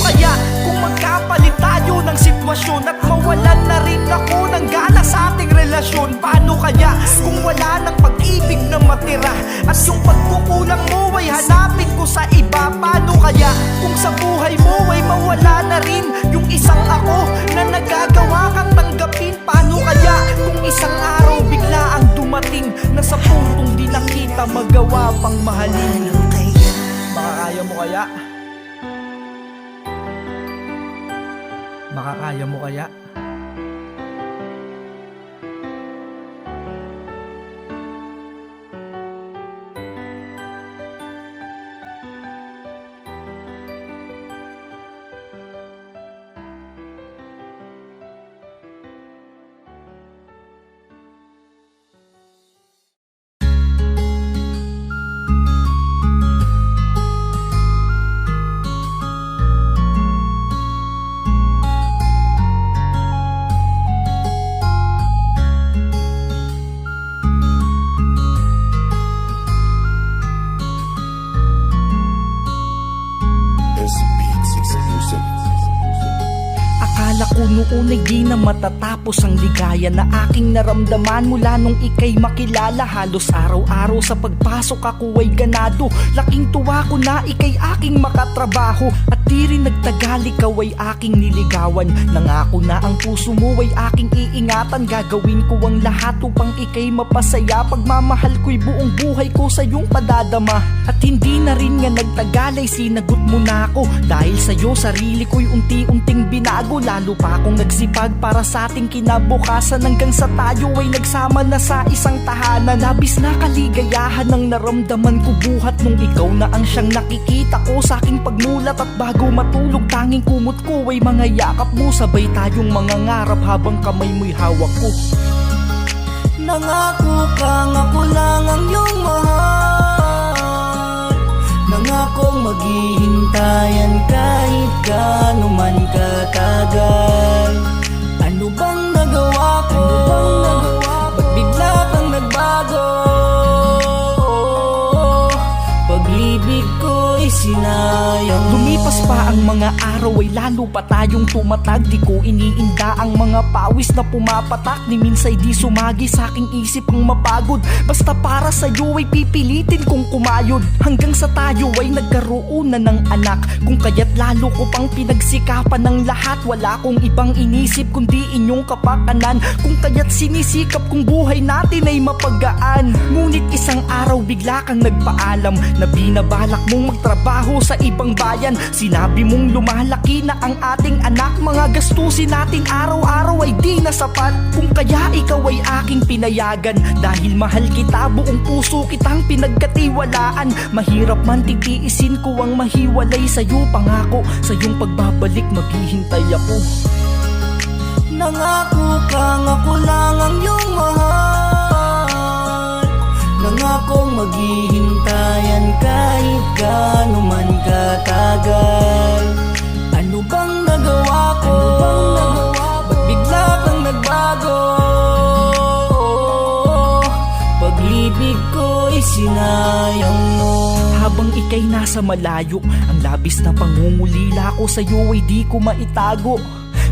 ng sitwasyon at mawalan na rin ako ng gana sa ating relasyon. Paano kaya kung wala ng pag-ibig na matira at yung pagkukulang mo ay hanapin ko sa iba? Paano kaya kung sa buhay mo ay mawala na rin yung isang ako na nagagawa kang tanggapin? Paano kaya kung isang araw bigla ang dumating na sa puntong di na kita magawa pang mahalin? Makakaya mo kaya? Makakaya mo kaya? Akala ko noon ay di na matatapos ang ligaya na aking naramdaman mula nung ika'y makilala. Halos araw-araw sa pagpasok ako ay ganado. Laking tuwa ko na ika'y aking makatrabaho at di rin nagtagal ikaw ay aking niligawan. Nangako na ang puso mo ay aking iingatan. Gagawin ko ang lahat upang ika'y mapasaya. Pagmamahal ko'y buong buhay ko sa iyong padadama. At hindi na rin nga nagtagal ay sinagot mo na ako. Dahil sa'yo sarili ko'y unti-unting binago. Lalo pa akong nagsipag para sa ating kinabukasan hanggang sa tayo ay nagsama na sa isang tahanan. Labis na kaligayahan ang naramdaman ko buhat nung ikaw na ang siyang nakikita ko sa aking pagmulat. At bago matulog tanging kumot ko ay mga yakap mo. Sabay tayong mga ngarap habang kamay mo'y hawak ko. Nangako kang ako lang ang iyong mahal. Nangakong maghihintayan kahit gaano man katagal. Ano bang nagawa ko? Ba't bigla kang nagbago? Pag-ibig ko'y sinayang mo. Lumipas pa ang mga araw ay lalo pa tayong tumatag. Di ko iniinda ang mga pawis na pumapatak. Ni minsay di sumagi sa aking isip ang mapagod. Basta para sa'yo ay pipilitin kong kumayod. Hanggang sa tayo ay nagkaroon na ng anak. Kung kaya't lalo ko pang pinagsikapan ng lahat. Wala kong ibang inisip kundi inyong kapakanan. Kung kaya't sinisikap kong buhay natin ay mapagaan. Ngunit isang araw bigla kang nagpaalam na binabalak mong magtrabaho sa ibang bayan. Sinabi mong lumalaki na ang ating anak. Mga gastusin natin araw-araw ay di na sapat. Kung kaya ikaw ay aking pinayagan. Dahil mahal kita, buong puso kitang pinagkatiwalaan. Mahirap man titiisin ko ang mahiwalay sa'yo. Pangako, sa iyong pagbabalik maghihintay ako. Nangako kang ako lang ang iyong mahal. Nangakong maghihintayan kahit gaano man katagal. Ano bang nagawa ko? Ba't bigla kang nagbago? Pag-ibig ko'y sinayang mo. Habang ika'y nasa malayo, ang labis na pangungulila ko sa'yo ay di ko maitago.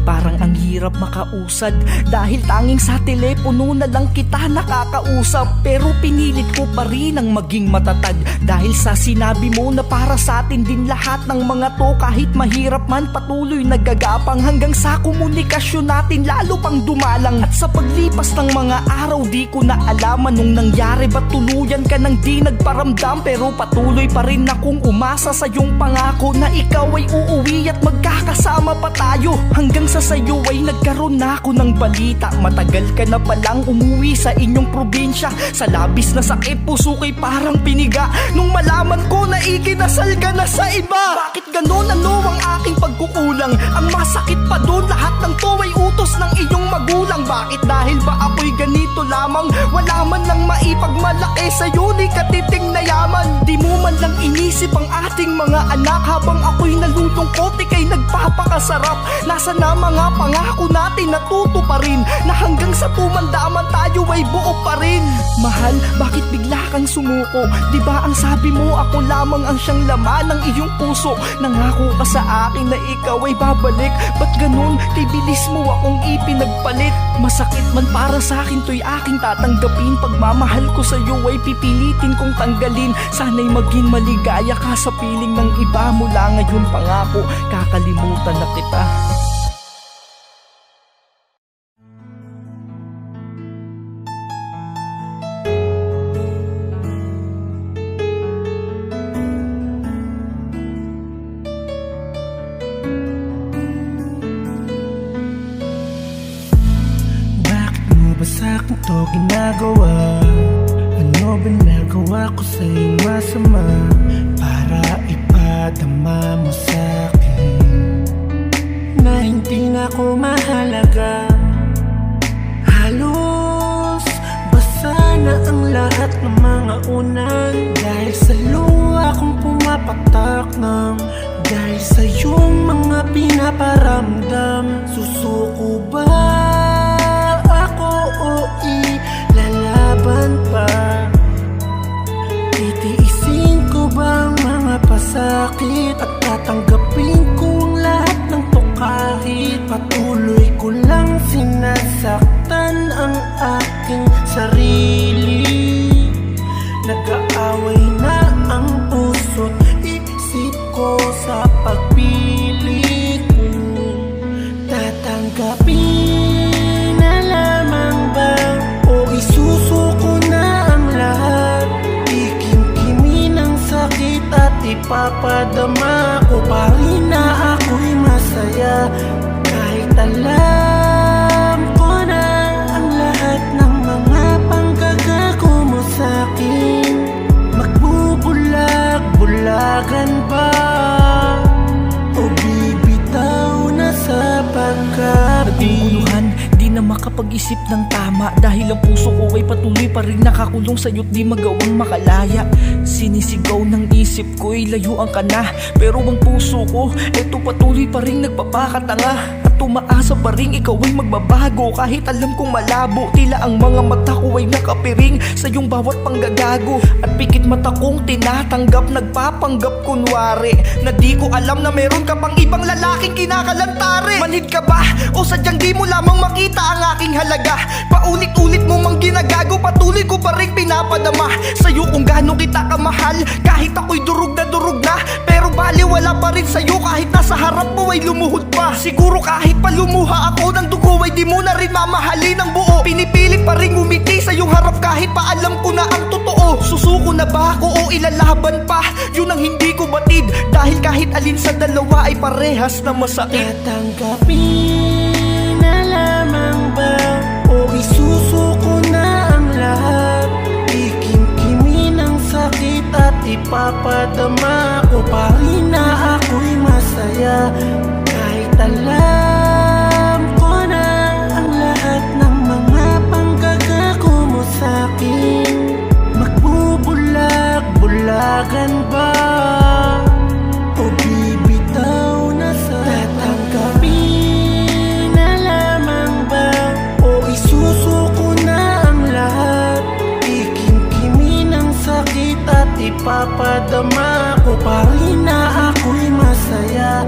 Parang ang hirap makausad dahil tanging sa telepono na lang kita nakakausap. Pero pinilit ko pa rin ang maging matatag dahil sa sinabi mo na para sa atin din lahat ng mga to. Kahit mahirap man patuloy nagagapang hanggang sa komunikasyon natin lalo pang dumalang. At sa paglipas ng mga araw di ko na alaman nung nangyari ba't tuluyan ka nang di nagparamdam. Pero patuloy pa rin akong umasa sa iyong pangako na ikaw ay uuwi at magkakasama pa tayo. Hanggang sa sayo ay nagkaroon na ako ng balita. Matagal ka na palang umuwi sa inyong probinsya. Sa labis na sakit puso ko'y parang piniga nung malaman ko na ikinasal ka na sa iba. Bakit ganon? Ano ang aking pagkukulang? Ang masakit pa doon, lahat ng to ay utos ng iyong magulang. Bakit dahil ba ako'y ganito lamang? Wala man lang maipagmalaki sa'yo ni katiting na yaman. Di mo man lang inisip ang ating mga anak. Habang ako'y nalulungkot ika'y nagpapalala. napakasarap. Nasa na mga pangako natin natuto pa rin, na hanggang sa tumanda man tayo ay buo pa rin. Mahal, bakit bigla kang sumuko? Diba ang sabi mo ako lamang ang siyang laman ng iyong puso? Nangako ka sa akin na ikaw ay babalik. Ba't ganun? Kay bilis mo akong ipinagpalit. Masakit man para sa akin to'y aking tatanggapin. Pagmamahal ko sa'yo ay pipilitin kong tanggalin. Sana'y maging maligaya ka sa piling ng iba. Mula ngayon pangako, kakalimutan na kita. Bakit mo ba sa'kin to ginagawa? Ano ba nagawa ko sa'yo masama? Para ipadama mo sa'kin na hindi na ako mahalaga. Halos basa na ang lahat ng mga unan, dahil sa luha kong pumapatak ng dahil sa iyong mga pinaparamdam. Susuko ba ako o ilalaban pa? Titiisin ko ba ang mga pasakit at tatanggapin ko ang lahat ng to kahit patuloy ko lang sinasaktan ang aking sarili? Nag-aaway na ang puso't isip ko sa pagpili kung tatanggapin na lamang ba o isusuko na ang lahat. Ikimkimin ang sakit at ipapadama ko pa rin na ako'y masaya, kahit alam ko na ang lahat ng mga panggagago mo sa'kin. Magbubulag-bulagan ba o bibitaw na sa pagkabig? Naguguluhan, di na makapag-isip ng tama, dahil ang puso ko ay patuloy pa rin nakakulong sa'yo't di magawang makalaya. Sinisigaw ng isip ko'y layuan ka na, pero ang puso ko eto patuloy pa rin nagpapakatanga. At tumaasa pa rin ikaw ay magbabago, kahit alam kong malabo. Tila ang mga mata ko ay nakapiring sa iyong bawat panggagago. At pikit mata kong tinatanggap, nagpapanggap kunwari na di ko alam na meron ka pang ibang lalaking kinakalantari. Manhid ka ba o sadyang di mo lamang makita ang aking halaga? Paulit-ulit mo mang ginagago, patuloy ko pa rin pinapadama sa'yo kung gaano kita kamahal. Kahit ako'y durog na, pero baliwala pa rin sa'yo kahit nasa harap mo ay lumuhod pa. Siguro kahit pa lumuha ako ng dugo ay di mo na rin mamahalin ng buo. Pinipili pa rin ngumiti sa iyong harap kahit pa alam ko na ang totoo. Susuko na ba ako o ilalaban pa? Yun ang hindi ko batid, dahil kahit alin sa dalawa ay parehas na masakit. Tatanggapin na lamang ba o isusuko na ang lahat? Ikimkimin ang sakit at ipapadama ko pa rin na ako'y masaya, kahit alam ko na ang lahat ng mga panggagago mo sa'kin. Magbubulag-bulagan ba o bibitaw na sa tatanggapin na lamang ba o isusuko na ang lahat? Ikimkimin ang sakit at ipapadama ko pa rin na ako'y masaya,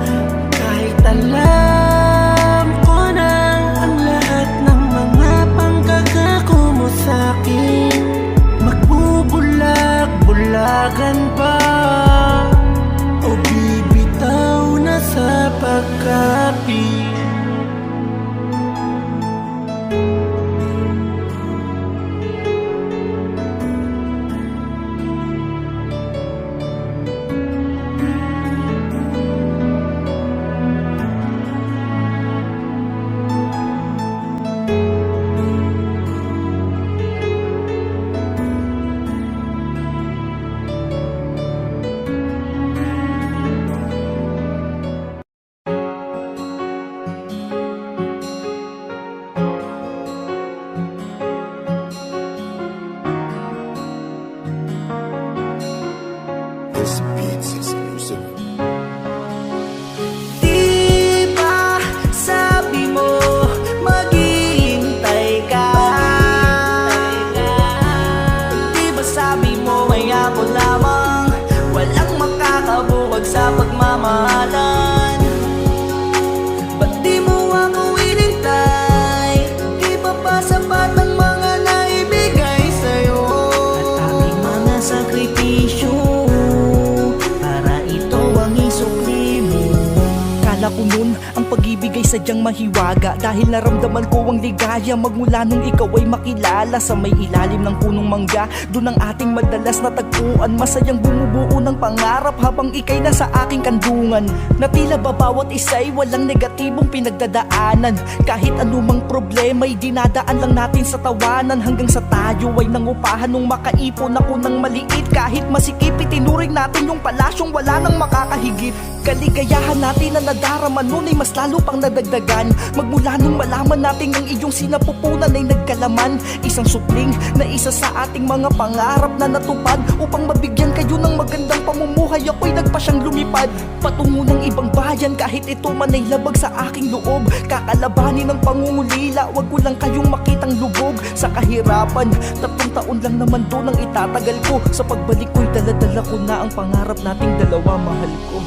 Akala ko nun ang pag-ibig ay sadyang mahiwaga, dahil naramdaman ko ang ligaya magmula nung ikaw ay makilala. Sa may ilalim ng punong mangga, dun ang ating madalas natagpuan. Masayang bumubuo ng pangarap habang ikay nasa aking kandungan, na tila ba bawat isa'y walang negatibong pinagdadaanan. Kahit anumang problema'y dinadaan lang natin sa tawanan, hanggang sa tayo ay nangupahan nung makaipon ako ng maliit. Kahit masikip, itinuring natin yung palasyong wala nang makakahigit. Kaligayahan natin na nadarama nun ay mas lalo pang nadagdagan, magmula nung malaman natin ang iyong sinapupunan ay nagkalaman. Isang supling na isa sa ating mga pangarap na natupad, upang mabigyan kayo ng magandang pamumuhay. Ako'y nagpa siyang lumipad patungo ng ibang bayan, kahit ito man ay labag sa aking loob. Kakalabanin ng pangungulila, wag ko lang kayong makitang lubog sa kahirapan. 3 taon lang naman doon ang itatagal ko, sa pagbalik ko'y daladala ko na ang pangarap nating dalawa, mahal ko.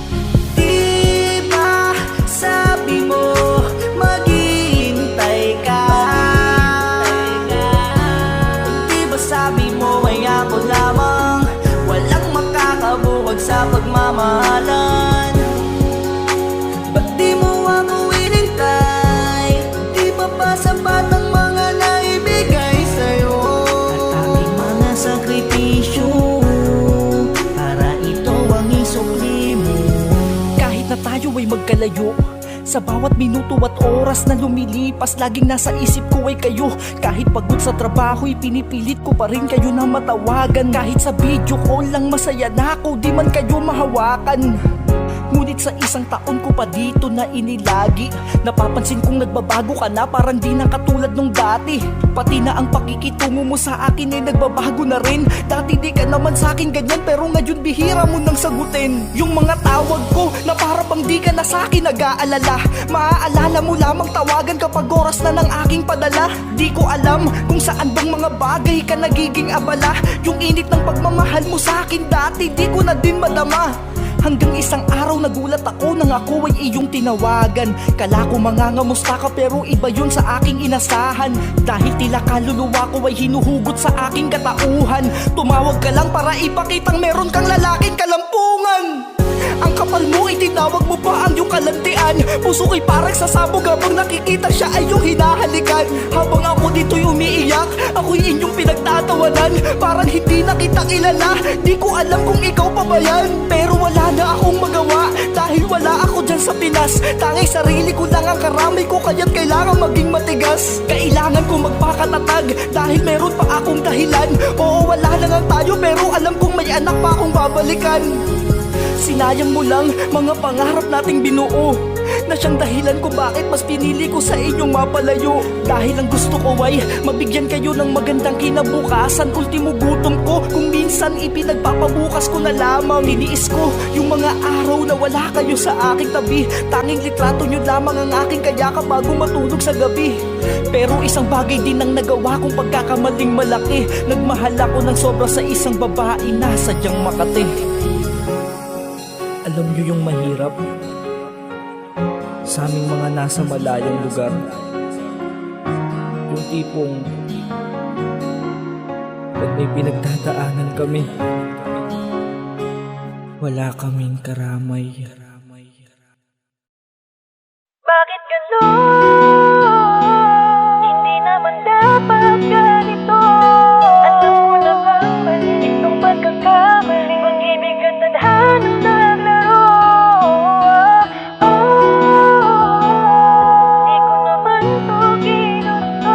Diba sabi mo maghihintay ka? Diba sabi mo ay ako lamang, walang makakabuwag sa pagmamahalan? Ba't di mo ako inintay? Di ba pa sapat ang mga naibigay sa'yo? At aking mga sakripisyo para ito ang isukli mo. Na tayo ay magkalayo, sa bawat minuto at oras na lumilipas, laging nasa isip ko ay kayo. Kahit pagod sa trabaho'y pinipilit ko pa rin kayo na matawagan. Kahit sa video call lang masaya na ako, di man kayo mahawakan. Ngunit sa 1 taon ko pa dito na inilagi, napapansin kong nagbabago ka na, parang di na katulad nung dati. Pati na ang pakikitungo mo sa akin ay nagbabago na rin. Dati di ka naman sa akin ganyan, pero ngayon bihira mo nang sagutin yung mga tawag ko, na para bang di ka na sa akin nag-aalala. Maaalala mo lamang tawagan kapag oras na ng aking padala. Di ko alam kung saan bang mga bagay ka nagiging abala. Yung init ng pagmamahal mo sa akin dati, di ko na din madama. Hanggang isang araw nagulat ako nang ako ay iyong tinawagan. Kala ko mangangamusta ka, pero iba yun sa aking inasahan. Dahil tila kaluluwa ko ay hinuhugot sa aking katauhan. Tumawag ka lang para ipakitang meron kang lalaking kalampungan. Ang kapal mo, itinawag mo pa ang iyong kalantian. Puso ko'y parang sasabog habang nakikita siya ay iyong hinahalikan. Habang ako dito'y umiiyak, ako'y inyong pinagtatawanan. Parang hindi na kita kilala, di ko alam kung ikaw pa ba yan. Pero wala na akong magawa, dahil wala ako dyan sa Pinas. Tanging sarili ko lang ang karamay ko, kaya't kailangan maging matigas. Kailangan ko magpakatatag, dahil meron pa akong dahilan. Oo, wala na nga tayo, pero alam kong may anak pa akong babalikan. Sinayang mo lang mga pangarap nating binuo, na siyang dahilan ko bakit mas pinili ko sa inyong mapalayo. Dahil ang gusto ko ay mabigyan kayo ng magandang kinabukasan. Ultimo gutom ko kung minsan ipinagpapabukas ko na lamang. Tiniis ko yung mga araw na wala kayo sa aking tabi. Tanging litrato nyo lamang ang aking kayakap bago matulog sa gabi. Pero isang bagay din ang nagawa kong pagkakamaling malaki. Nagmahal ako ng sobra sa isang babae na sadyang Makati. Alam nyo yung mahirap sa aming mga nasa malayong lugar, yung tipong pag may pinagdadaanan kami, wala kaming karamay. Bakit ganon? Hindi naman dapat ganito. Alam ko namang mali itong pagkakamali. Pag-ibig at tadhanang naglaro. Di ko naman to ginusto.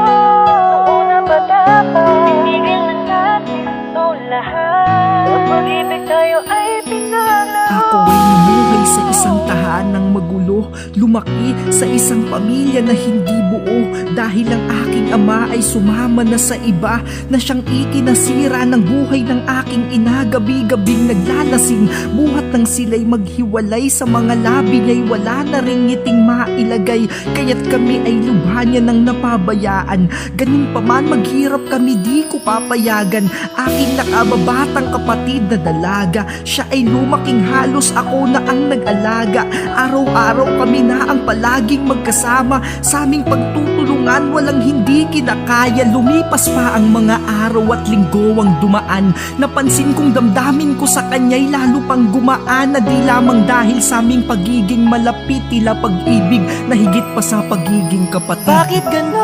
Noong una pa dapat tigil na natin ito lahat. Pag-ibig tayo ay pinaglaro. Ako ay namuhay sa isang tahanang magulo, lumaki sa isang pamilya na hindi buo. Dahil ang aking ama ay sumama na sa iba, na siyang ikinasira ng buhay ng aking ina. Gabi-gabing naglalasing, buhat nang sila'y maghiwalay. Sa mga labi niya'y wala na ring ngiting mailagay, kaya't kami ay lubha niya nang napabayaan. Ganun pa man maghirap kami, di ko papayagan. Aking nakababatang kapatid na dalaga, siya ay lumaking halos ako na ang nag-alaga. Araw-araw kami na ang palaging magkasama. Sa aming pagtutulungan, walang hindi kinakaya. Lumipas pa ang mga araw at linggo ang dumaan. Napansin kong damdamin ko sa kanya'y lalo pang gumaan, na di lamang dahil sa aming pagiging malapit, tila pag-ibig na higit pa sa pagiging kapatid. Bakit ganon?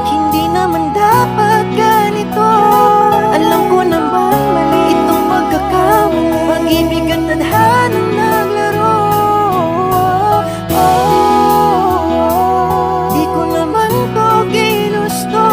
Hindi naman dapat ganito. Alam ko naman mali itong pagkakamali. Pag-ibig at tadhanang naglaro. Di ko naman to ginusto.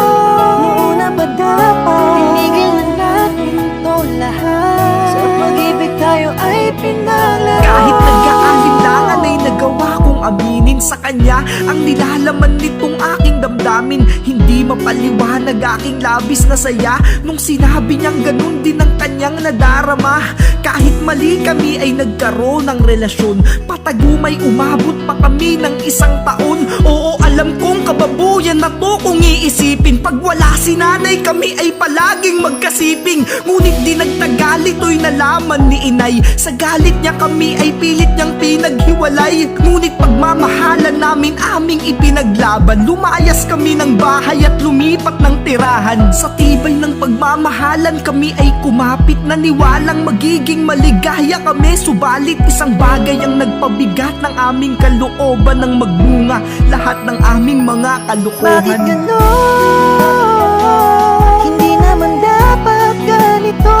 Noon na ba dapat tinigil na natin to lahat? Sa pag-ibig tayo ay pinaglaro. Kahit nagkaalinlangan ay nagawa kong aminin sa kanya ang nilalaman nitong aking damdamin. Hindi mapaliwanag aking labis na saya nung sinabi niyang ganun din ang kanyang nadarama. Kahit mali kami ay nagkaroon ng relasyon, patagumay umabot pa kami ng 1 taon. Oo, alam kong kababuyan na to kung iisipin. Pag wala si nanay kami ay palaging magkasiping. Ngunit di nagtagal ito'y nalaman ni inay. Sa galit niya kami ay pilit niyang pinaghiwalay. Ngunit pagmamahalan namin aming ipinaglaban. Lumayas kami ng bahay at lumipat ng tirahan. Sa tibay ng pagmamahalan kami ay kumapit. Naniwalang magiging maligaya kami. Subalit isang bagay ang nagpabigat ng aming kalooban ng magbunga lahat ng aming mga kalokohan. Bakit ganon? Hindi naman dapat ganito.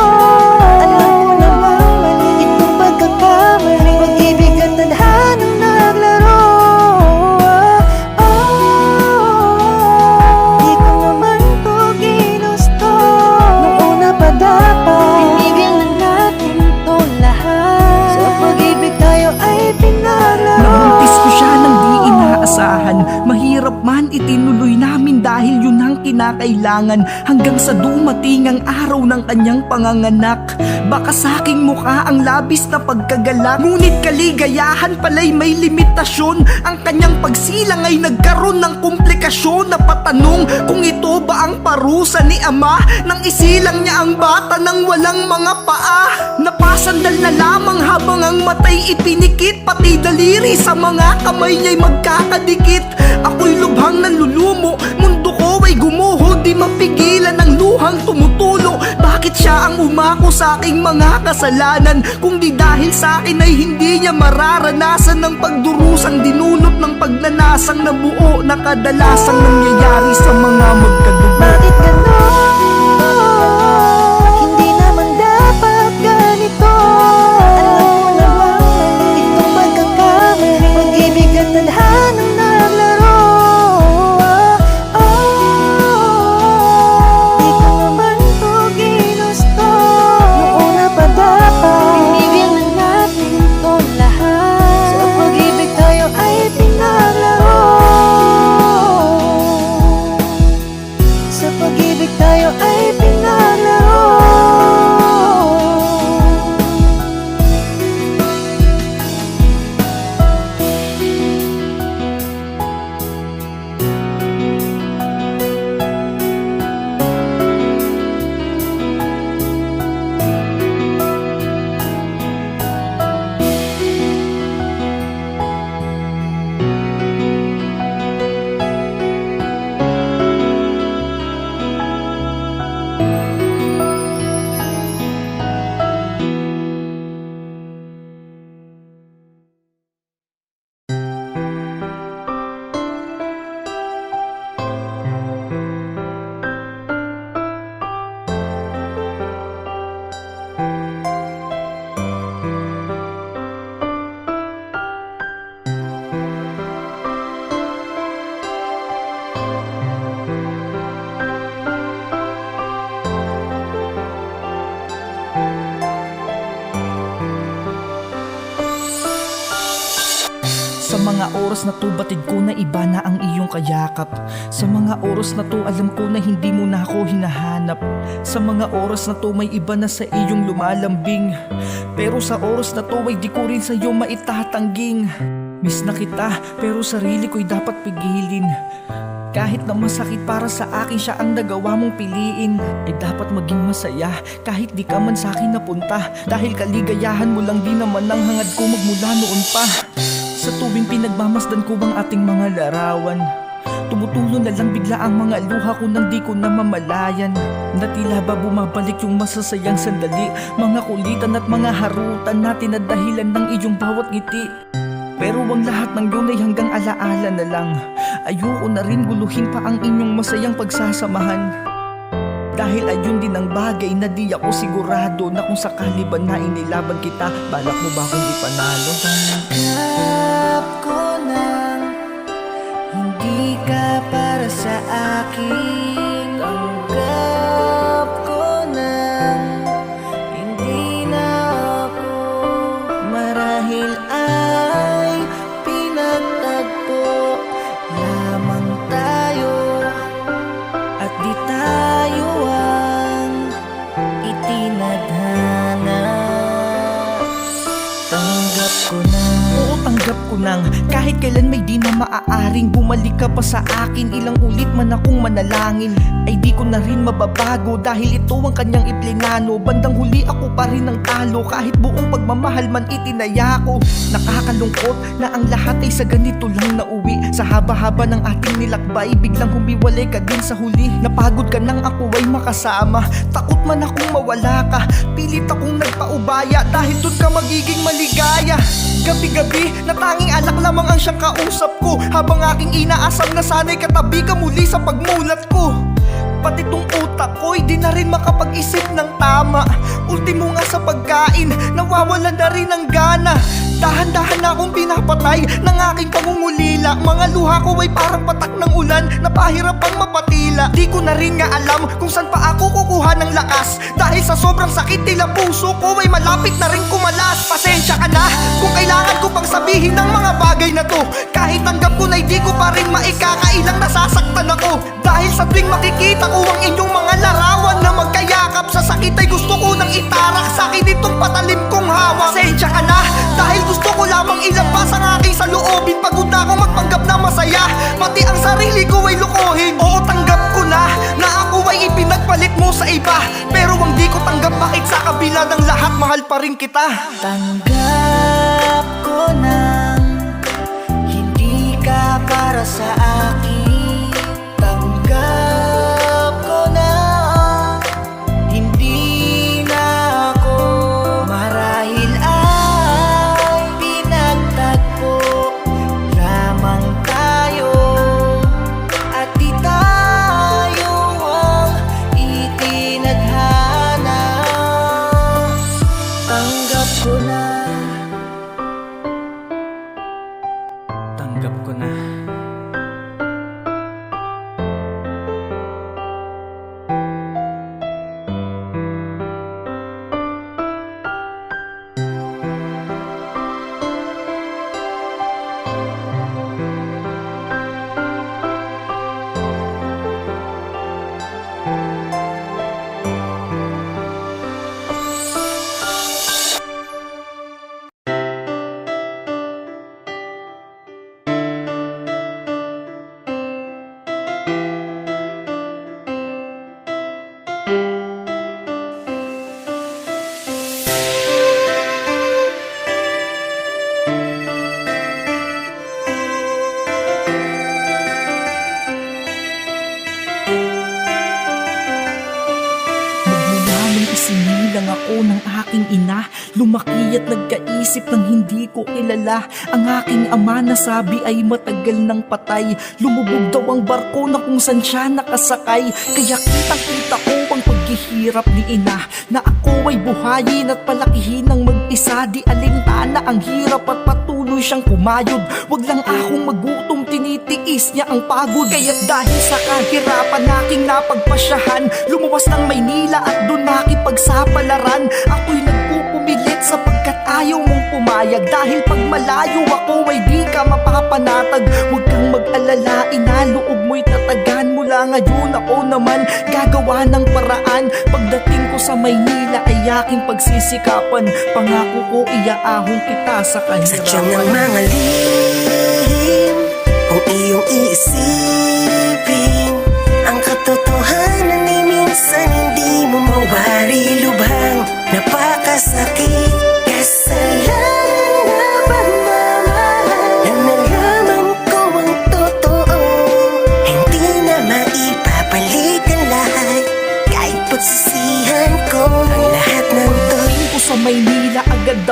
Alam ko naman mali itong pagkakamali. Pag-ibig at tadhanang naglaro. Di ko naman to ginusto. Noon na pa dapat tinigil na natin to lahat. Sa pag-ibig tayo ay pinaglaro. Nauntis ko siya ng di inaasahan. Mahirap man itinuloy namin dahil yun ang kinakailangan. Hanggang sa dumating ang araw ng kanyang panganganak. Baka sa aking mukha ang labis na pagkagalak, ngunit kaligayahan pala'y may limitasyon. Ang kanyang pagsilang ay nagkaroon ng komplikasyon. Napatanong kung ito ba ang parusa ni ama nang isilang niya ang bata ng walang mga paa. Napasandal na lamang habang ang matay ipinikit, pati daliri sa mga kamay niya'y magkakadikit. Ako'y lubhang nanlulumo, mundo ko ay gumuho, di mapigilan ang luhang tumutulo. Bakit siya ang umako sa aking mga kasalanan? Kung di dahil sa akin ay hindi niya mararanasan ng pagdurusang dinulot ng pagnanasang nabuo na kadalasang nangyayari sa mga magkadugo. Bakit ganon? Hindi naman dapat ganito. Alam ko naman mali itong pagkakamali. Pag-ibig at tadhanang naglaro. Di ko naman to ginusto. Noon na pa dapat tinigil na natin to lahat. Sa pag-ibig tayo ay pinaglaro. Sa pag-ibig tayo ay pinaglaro. Sa mga oras na to, batid ko na iba na ang iyong kayakap. Sa mga oras na to, alam ko na hindi mo na ako hinahanap. Sa mga oras na to, may iba na sa iyong lumalambing. Pero sa oras na to, ay di ko rin sa'yo maitatangging. Miss na kita, pero sarili ko'y dapat pigilin. Kahit na masakit para sa akin siya ang nagawa mong piliin, ay dapat maging masaya kahit di ka man sa akin napunta. Dahil kaligayahan mo lang din naman ang hangad ko magmula noon pa. Sa tuwing pinagmamasdan ko ang ating mga larawan, tumutulo na lang bigla ang mga luha ko nang di ko na mamalayan. Na tila ba bumabalik yung masasayang sandali, mga kulitan at mga harutan natin na dahilan ng iyong bawat ngiti. Pero ang lahat ng yun ay hanggang alaala na lang. Ayoko na rin guluhin pa ang inyong masayang pagsasamahan. Dahil ayun din ang bagay na di ako sigurado na kung sakali ba na inilaban kita, balak mo ba akong ipanalo? Tanggap ko nang hindi ka para sa akin. Tanggap ko nang hindi na ako marahil ay pinagtagpo lamang tayo at di tayo ang itinadhana. Tanggap ko na. Oo, tanggap ko nang kahit kailan may di na maaaring bumalik ka pa sa akin. Ilang ulit man akong manalangin, ay di ko na rin mababago dahil ito ang kanyang iplinano. Bandang huli ako pa rin ang talo kahit buong pagmamahal man itinaya ko. Nakakalungkot na ang lahat ay sa ganito lang nauwi. Sa haba-haba ng ating nilakbay, biglang humiwalay ka din sa huli. Napagod ka nang ako ay makasama, takot man akong mawala ka. Pilit akong nagpaubaya dahil dun ka magiging maligaya. Gabi-gabi na tanging alak lamang ang siyang kausap ko, habang aking inaasam na sana'y katabi ka muli sa pagmulat ko. Pati tong utak ko'y di na rin makapag-isip ng tama. Ultimo nga sa pagkain, nawawalan na rin ng gana. Dahan-dahan na akong pinapatay ng aking pangungulila. Mga luha ko ay parang patak ng ulan na pahirap pang mapatila. Di ko na rin nga alam kung saan pa ako kukuha ng lakas, dahil sa sobrang sakit tila puso ko ay malapit na rin kumalas. Pasensya ka na kung kailangan ko pang sabihin ng mga bagay na to. Kahit tanggap ko na di ko pa rin maikakailang nasasaktan ako. Dahil sa tuwing makikita ko ang inyong mga larawan na magkayakap, sa sakit ay gusto ko nang itarak sa akin itong patalim kong hawak. Pasensya ka na dahil gusto ko lamang ilabas ang aking saloobin. Pagod na akong magpanggap na masaya, pati ang sarili ko ay lukuhin. Oo, tanggap ko na ako ay ipinagpalit mo sa iba, pero ang di ko tanggap bakit sa kabila ng lahat mahal pa rin kita. Tanggap ko nang hindi ka para sa akin. Tanggap ko na hindi na ako marahil ay pinagtagpo lamang tayo at di tayo ang itinadhana. Tanggap ko na. Tanggap ko na. Isinilang ako ng aking ina, lumaki at nagkaisip ng hindi ko kilala. Ang aking ama nasabi ay matagal nang patay, lumubog daw ang barko na kung saan siya nakasakay. Kaya kitang-kita ko ang paghihirap ni ina, na ako ay buhayin at palakihin ng mag-isa. Di alintana ang hirap at patuloy siyang kumayod. Wag lang akong magutom, tinitiis niya ang pagod. Kaya't dahil sa kahirapan aking napagpasyahan, lumuwas ng Maynila at doon nakipagsapalaran. Ako'y nagpupumilit sapagkat ayaw mong pumayag, dahil pag malayo ako ay di ka mapapanatag. Huwag kang mag-alala, inaloob mo'y tatagan. Mula ngayon ako naman gagawa ng paraan. Pagdating ko sa Maynila ay aking pagsisikapan. Pangako ko iaahon kita sa Sadyang ng kahirapan. mga lihim kung iyong iisipin,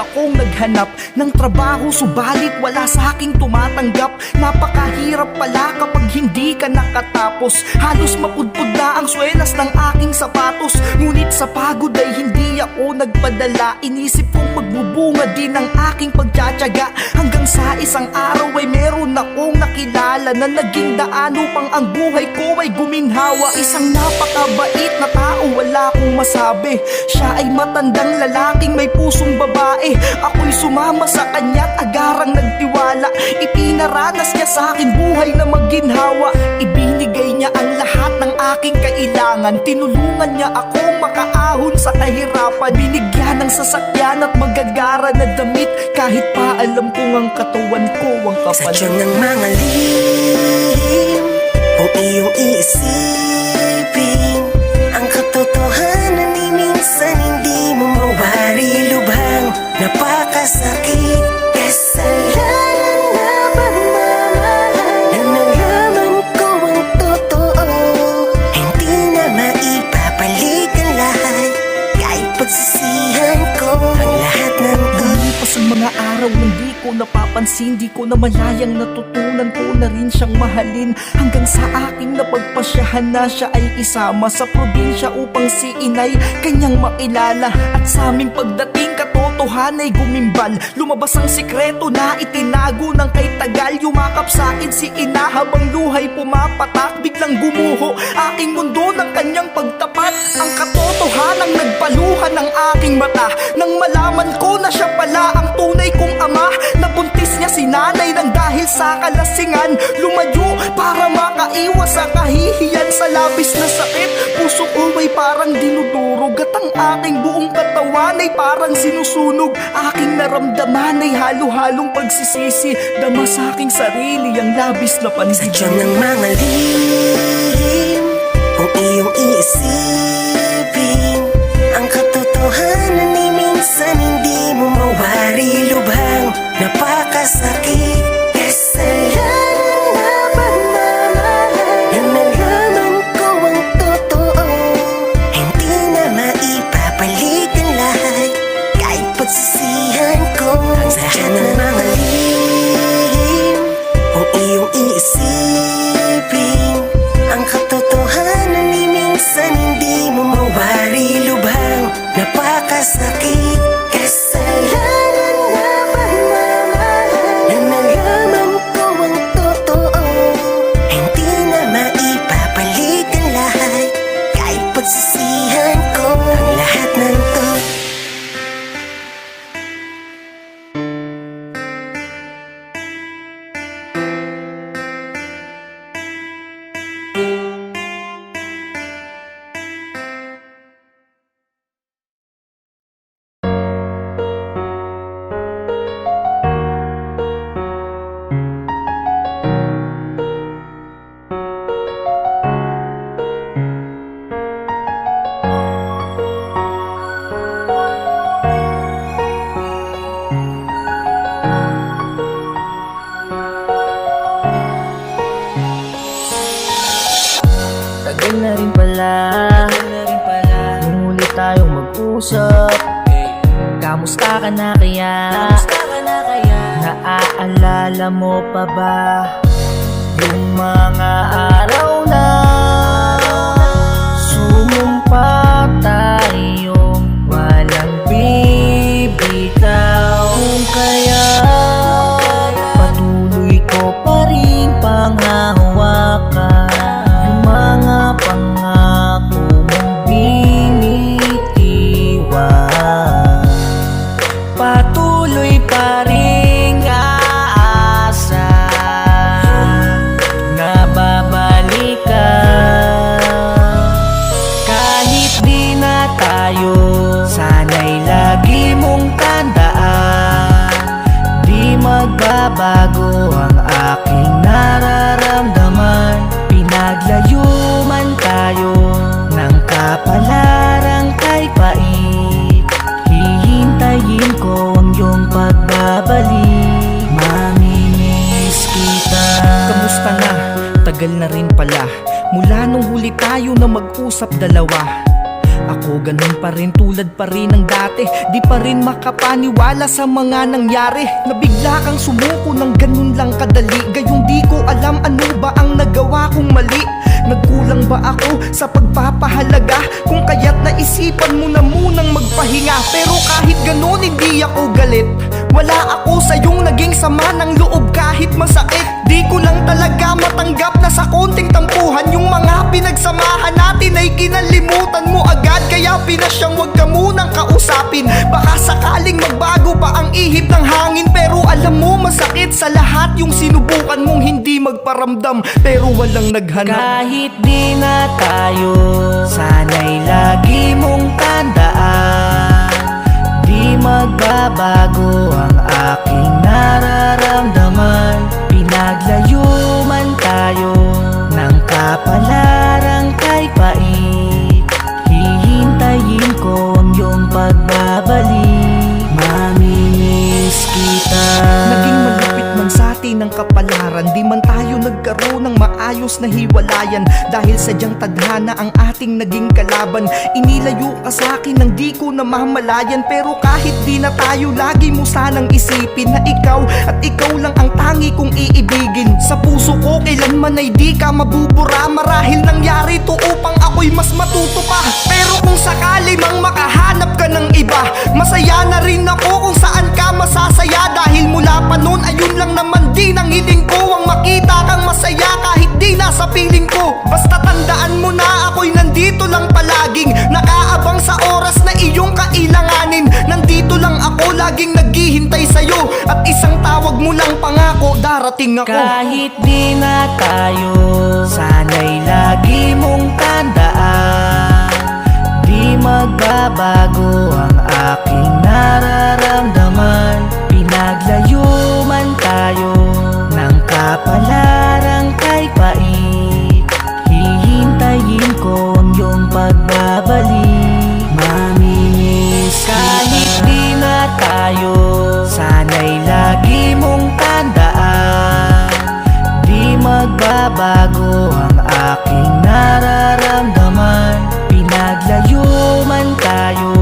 akong naghanap ng trabaho, subalit wala sa aking tumatanggap. Napakahirap pala kapag hindi ka nakatapos. Halos mapudpud na ang swelas ng aking sapatos. Ngunit sa pagod ay hindi ako nagpadala. Inisip kong magbubunga din ang aking pagtsatsaga, hanggang sa isang araw ay meron akong nakilala na naging daan upang ang buhay ko ay guminhawa. Isang napakabait na tao, wala akong masabi. Siya ay matandang lalaking may pusong babae. Ako'y sumama sa kanya't agarang nagtiwala. Ipinaranas niya sa akin buhay na maginhawa. Ibinigay niya ang lahat ng aking kailangan. Tinulungan niya akong makaahon sa kahirapan. Binigyan ng sasakyan at magagara na damit, kahit pa alam kong ang katawan ko ang kapal. Sadya ng mga lihim kung iyong iisipin, ang katotohanan ay minsan hindi mo mawari lubhang. Napakasakit, kasalanan na pagmamahal, na nalaman ko ang totoo. Hindi na maipapalit ang lahat, kahit pagsisihan ko ang lahat ng Lumipas ang mga araw nang di ko napapansin, di ko na malayang natutunan ko na rin siyang mahalin. Hanggang sa aking napagpasyahan na siya ay isama sa probinsya upang si inay kanyang makilala. At sa aming pagdating katotohanan ay gumimbal. Lumabas ang sikreto na itinago ng kay tagal. Yumakap sa akin si ina habang luhay pumapatak. Biglang gumuho aking mundo ng kanyang pagtapat. Ang katotohanang nagpaluhan ng aking mata nang malaman ko na siya pala ang tunay kong ama. Nabuntis niya si nanay nang dahil sa kalasingan. Lumayo para makaiwas sa kahihiyan. Sa labis na sakit, puso ko ay parang dinudurog, at ang aking buong katawan ay parang sinusunog. Aking naramdaman ay halo-halong pagsisisi. Dama sa aking sarili ang labis na Sadya pandigin. ng mga lihim kung iyong iisipin, ang katotohanan ay minsan hindi mo mawari lubhang. Napakasakit, kasalanan na pagmamahal, na nalaman ko ang totoo. Hindi na maipapalit ang lahat, kahit pagsisihan ko ang sadya ng mga lihim kung iyong iisipin, ang katotohanan ay minsan hindi mo mawari lubhang. Napakasakit, kasalanan na pagmamahal, na nalaman ko ang totoo. Hindi na maipapalit ang lahat, kahit pagsisihan ko ang lahat ng to. Tagal na rin pala nung huli tayong mag-usap. Kamusta ka na kaya? Naaalala mo pa ba yung mga araw na sumumpa tayong walang bibitaw? Kung kaya patuloy ko pa rin panghahawakan yung mga pangako mong binitiwan. Patuloy pa rin aasa na babalik ka. Kahit di na tayo, sana'y lagi mong tandaan, di magbabago ang aking nararamdaman. Pinaglayo man tayo ng kapalarang kay pait, hihintayin ko ang iyong pagbabalik. Mamimiss kita. Kamusta na? Tagal na rin pala mula nung huli tayo na mag-usap dalawa. Ako ganun pa rin, tulad pa rin ng dati. Di pa rin makapaniwala sa mga nangyari. Nabigla kang sumuko ng ganun lang kadali. Gayong di ko alam ano ba ang nagawa kong mali. Nagkulang ba ako sa pagpapahalaga? Kung kaya't naisipan mo na munang magpahinga. Pero kahit ganun hindi ako galit. Wala ako sa iyong naging sama ng loob kahit masakit. Di ko lang talaga matanggap na sa konting tampuhan yung mga pinagsamahan natin ay kinalimutan mo agad. Kaya pinasyang wag ka munang kausapin. Baka sakaling magbago pa ang ihip ng hangin. Pero alam mo masakit sa lahat yung sinubukan mong hindi magparamdam pero walang naghanap. Kahit di na tayo, sana'y lagi mong tandaan. Di magbabago ang aking nararamdaman. Pinaglayo man tayo ng kapalarang kay pait. Hihintayin ko ang iyong pagbabalik. Mamimiss kita. Naging malapit man sa atin ang kapalaran. Di man tayo nagkaroon ng maayos na hiwalayan. Dahil sadyang tadhana ang ating naging kalaban. Inilayo ka sa akin nang di ko namamalayan. Pero kahit di na tayo, lagi mo sanang isipin na ikaw at ikaw lang ang tangi kong iibigin. Sa puso ko kailanman ay di ka mabubura. Marahil nangyari to upang ako'y mas matuto pa. Pero kung sakali mang makahanap ka ng iba, masaya na rin ako kung saan ka masasaya. Dahil mula pa noon ayun lang naman din ang hiling ko, ang makita kang masaya kahit di nasa piling ko. Basta tandaan mo na ako'y nandito lang palaging nakaabang sa oras na iyong kailanganin. Nandito lang ako laging naghihintay sa'yo. At isang tawag mo lang pangako, darating ako. Kahit di na tayo, sana'y lagi mong tandaan. Di magbabago ang aking nararamdaman. Pinaglayo man tayo ng kapalarang kay pait. Hihintayin ko ang iyong pagbabalik. Mamimiss kahit di na tayo, sana'y lagi mong tandaan. Di magbabago ang aking nararamdaman. Pinaglayo man tayo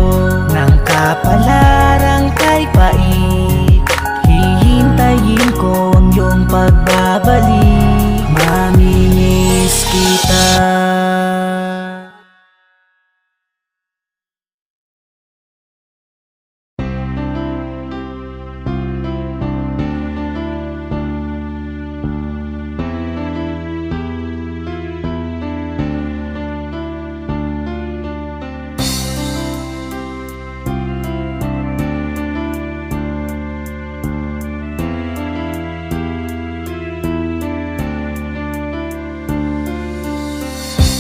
ng kapalarang kay pait. Hihintayin ko ang iyong pagbabalik. Mamimiss kita.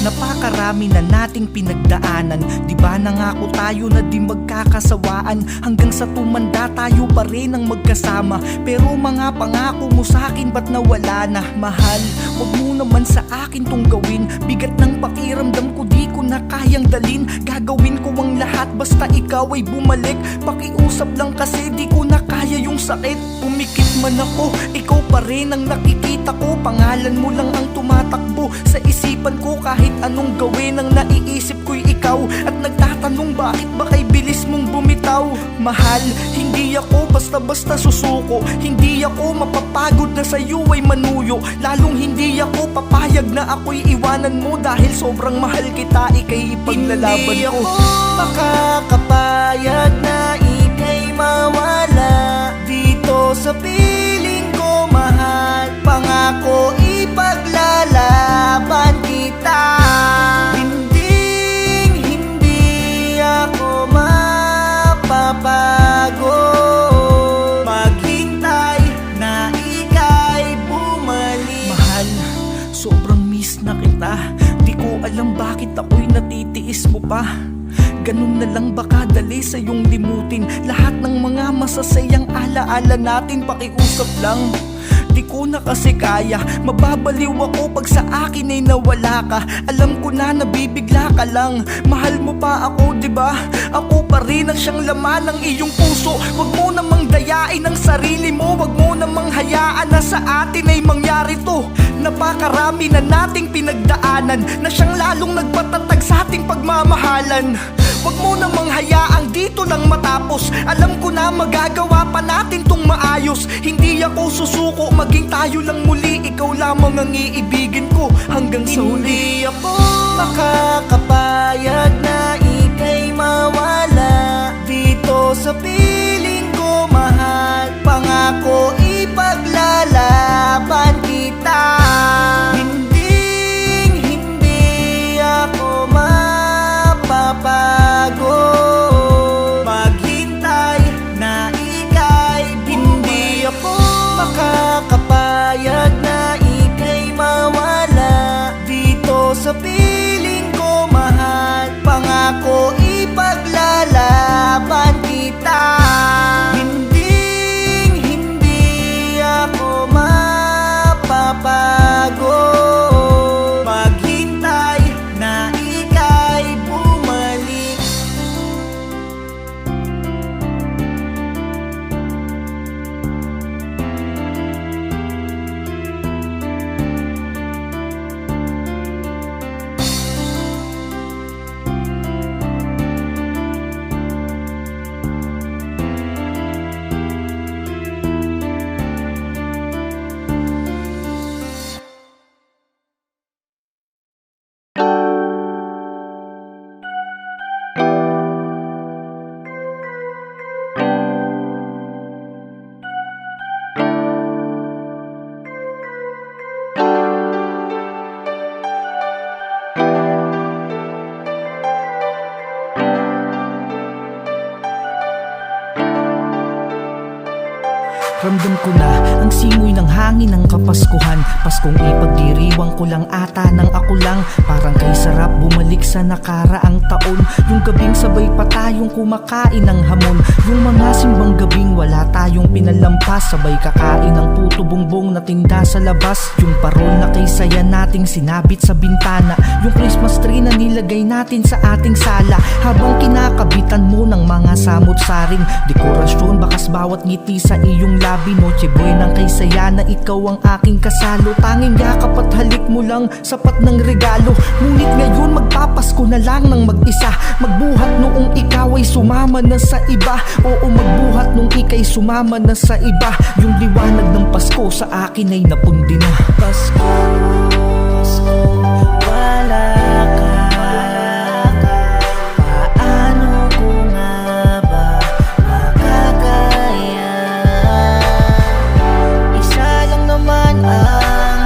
Napakarami na nating pinagdaanan. Di ba nangako tayo na di magkakasawaan? Hanggang sa tumanda tayo pa rin ang magkasama. Pero mga pangako mo sa akin ba't nawala na? Mahal, wag mo naman sa akin tong gawin. Bigat ng pakiramdam ko, di ko na kayang dalin. Gagawin ko ang lahat basta ikaw ay bumalik. Pakiusap lang kasi di ko na kaya yung sakit. Pumikit man ako, ikaw pa rin ang nakikita ko. Pangalan mo lang ang tumatakbo sa isipan ko. Kahit anong gawin ang naiisip ko'y ikaw. At nagtatanong bakit ba kay bilis mong bumitaw. Mahal, hindi ako basta-basta susuko. Hindi ako mapapagod na sa'yo ay manuyo. Lalong hindi ako papayag na ako'y iwanan mo. Dahil sobrang mahal kita, ika'y ipaglalaban ko. Hindi ako makakapayag na ika'y mawala dito sa piling ko, mahal. Pangako ipaglalaban kita. Hindi ako mapapago maghintay na ika'y bumalik. Mahal, sobrang miss na kita. Di ko alam bakit ako'y natitiis mo pa. Ganun na lang baka dali sa iyong limutin lahat ng mga masasayang alaala natin. Pakiusap lang, di ko na kasi kaya. Mababaliw ako pag sa akin ay nawala ka. Alam ko na nabibigla ka lang. Mahal mo pa ako, diba? Ako pa rin ang siyang laman ng iyong puso. Wag mo namang dayain ang sarili mo. Wag mo namang hayaan na sa atin ay mangyari to. Napakarami na nating pinagdaanan na siyang lalong nagpatatag sa ating pagmamahalan. Huwag mo namang hayaang dito lang matapos. Alam ko na magagawa pa natin tong maayos. Hindi ako susuko, maging tayo lang muli. Ikaw lamang ang iibigin ko hanggang sa huli. Hindi ako makakapayag na ika'y mawala dito sa piling ko, mahal. Pangako ipaglalaban kita. Hindi ako mapapagod maghintay na ika'y hindi ako makakapayag na ika'y mawala dito sa piling ko, mahal. Pangako ipaglalaban kita. Hindi ako mapapagod maghintay na ika'y bumalik. Ramdam ko na ang simoy ng hangin ng Kapaskuhan. Paskong ipagdiriwang ko lang ata ng ako lang. Parang kay sarap bumalik sa nakaraang taon. Yung gabing sabay pa tayong kumakain ng hamon. Yung mga simbang gabing wala tayong pinalampas. Sabay kakain ng puto bongbong na tinda sa labas. Yung parol na kay saya nating sinabit sa bintana. Yung Christmas tree na nilagay natin sa ating sala. Habang kinakabitan mo ng mga samot-saring dekorasyon, bakas bawat ngiti sa iyong labi. Noche buenang kay saya na ikaw ang aking kasalo. Tanging yakap at halik mo lang, sapat ng regalo. Ngunit ngayon magpapasko na lang ng mag-isa. Magbuhat noong ikaw ay sumama na sa iba. Oo, magbuhat nung ika'y sumama na sa iba. Yung liwanag ng Pasko sa akin ay napundi na. Pasko, wala ka. Paano ko nga ba makakaya? Isa lang naman ang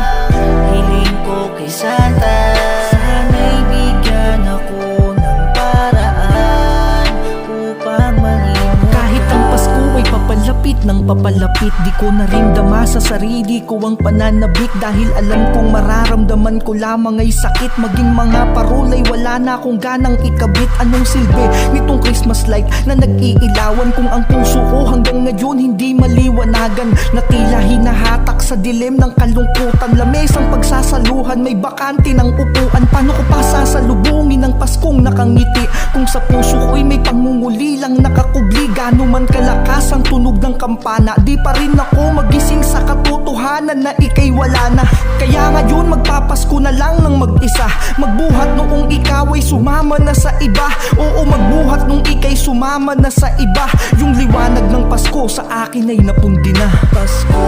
hiling ko kay Santa. Sana'y bigyan ako ng paraan upang mangimot. Kahit ang Pasko ay papalapit ng papalapit, di ko na rin dama sa sarili ko ang pananabik. Dahil alam kong mararamdaman ko lamang ay sakit. Maging mga parol ay wala na akong ganang ikabit. Anong silbi nitong Christmas light na nag-iilawan kung ang puso ko hanggang ngayon hindi maliwanagan? Na tila hinahatak sa dilim ng kalungkutan. Lamesang pagsasaluhan, may bakante ng upuan. Paano ko pa sasalubungin ang Paskong nakangiti kung sa puso ko'y may pangunguli lang nakakubli? Gano man kalakas ang tunog ng kampana, di pa rin ako magising sa katotohanan na ika'y wala na. Kaya ngayon magpapasko na lang ng mag-isa. Magbuhat noong ikaw ay sumama na sa iba. Oo, magbuhat nung ika'y sumama na sa iba. Yung liwanag ng Pasko sa akin ay napundi na. Pasko,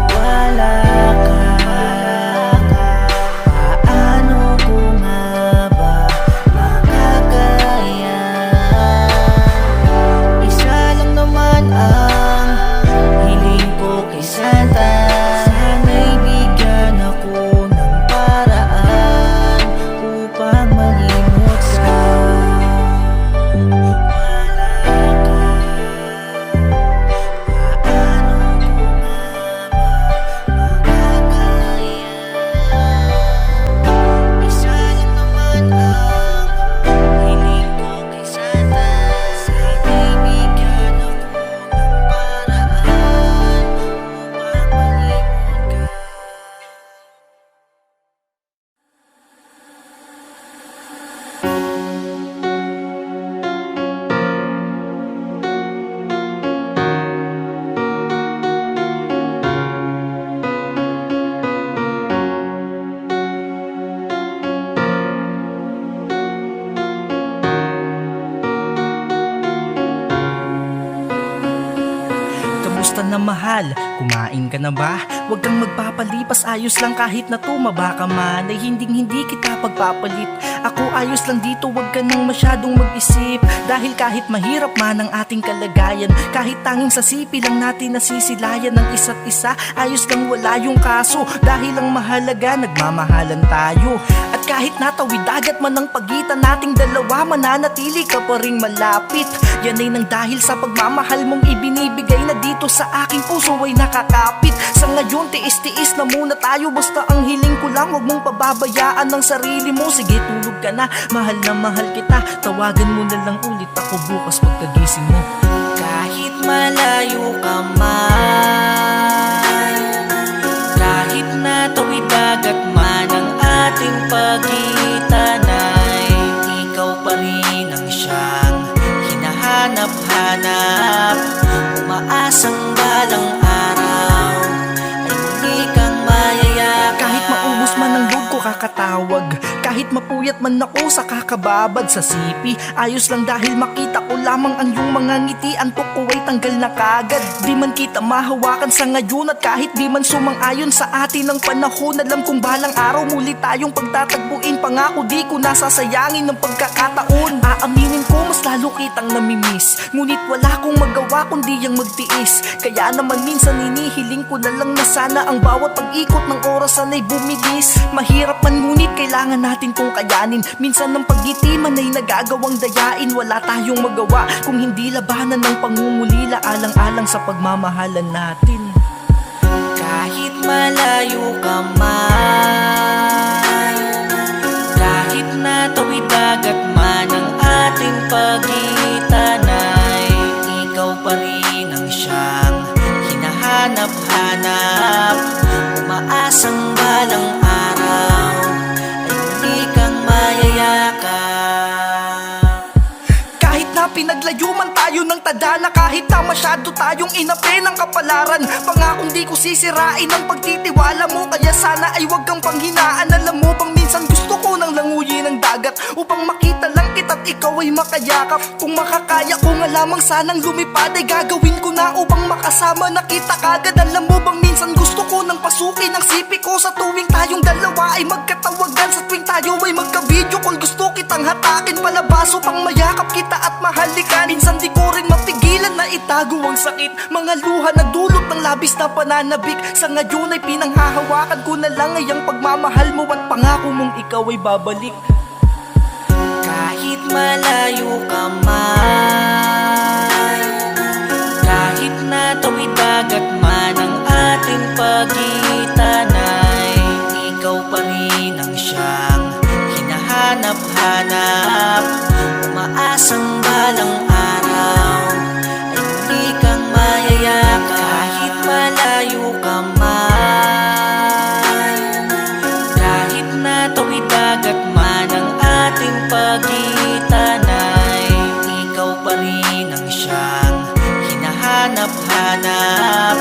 wala ka. Paano ko nga ba makakaya? Isa lang naman ang hiling ko kay Santa. Sana'y bigyan ako ng paraan upang mangimot ka. Wala ka. Paano mahal, kumain ka na ba? Huwag kang magpapalipas, ayos lang kahit na tumaba ka man. Ay hindi kita pagpapalit. Ako ayos lang dito, huwag ka nang masyadong mag-isip. Dahil kahit mahirap man ang ating kalagayan, kahit tanging sa sipi lang natin nasisilayan ng isa't isa, ayos lang wala yung kaso. Dahil ang mahalaga, nagmamahalan tayo. At kahit natawid dagat man ang pagitan nating dalawa, mananatili ka pa ring malapit. Yan ay nang dahil sa pagmamahal mong ibinibigay na dito sa aking puso ay nakakapit. Sa ngayon tiis-tiis na muna tayo, basta ang hiling ko lang huwag mong pababayaan ng sarili mo. Sige tulog ka na mahal kita, tawagan mo na lang ulit ako bukas pagkagising mo. Kahit malayo ka man, kahit natawid dagat man ang ating pagitan, ay ikaw pa rin ang siyang hinahanap-hanap. Umaasang balang araw ay muli kang mayayakap. Kahit maubos man ang loob ko kakatawag, kahit mapuyat man ako sa kakababad sa sipi, ayos lang dahil makita ko lamang ang iyong mga ngiti. Antok ko ay tanggal na kagad. Di man kita mahawakan sa ngayon, at kahit di man sumang-ayon sa atin ang panahon, alam kong balang araw muli tayong pagtatagpuin. Pangako di ko nasasayangin ng pagkakataon. Aaminin ko mas lalo kitang namimiss, ngunit wala kong magawa kundi ang magtiis. Kaya naman minsan hinihiling ko na lang na sana ang bawat pag-ikot ng orasan ay bumilis. Mahirap man ngunit kailangan natin kong kayanin. Minsan ng pagngiti man ay nagagawang dayain. Wala tayong magawa kung hindi labanan ng pangungulila, alang-alang sa pagmamahalan natin. Kahit malayo ka man, kahit natawid dagat man ang ating pagitan, ay ikaw pa rin ang siyang hinahanap-hanap. Umaasang balang araw ay muli kang mayayakap. Kahit na pinaglayo man tayo ng tadhana, kahit na masyado tayong inapi ng kapalaran, pangakong di ko sisirain ang pagtitiwala mo. Kaya sana ay wag kang panghinaan. Alam mo bang minsan gusto ko nang languyin ng dagat upang makita lang kita't ikaw ay makayakap. Kung makakaya ko nga lamang sanang lumipad, ay gagawin ko na upang makasama na kita kagad. Alam mo bang minsan gusto ko nang pasukin ang sipi ko sa tuwing tayong dalawa ay magkatawagan. Sa tuwing tayo ay magka-video call, gusto kitang hatakin palabas upang mayakap kita at mahalikan. Minsan di ko rin mapigilan na itago ang sakit, mga luha na dulot ng labis na pananabik. Sa ngayon ay pinanghahawakan ko na lang ay ang pagmamahal mo, at pangako mong ikaw ay babalik. Kahit malayo ka man, kahit natawid dagat man ang ating pagitan, ay ikaw pa rin ang siyang hinahanap-hanap. Umaasang balang araw ay muli kang mayayakap. Kahit malayo ka man, kahit natawid dagat man ang ating pagitan, ay ikaw pa rin ang siyang hinahanap-hanap.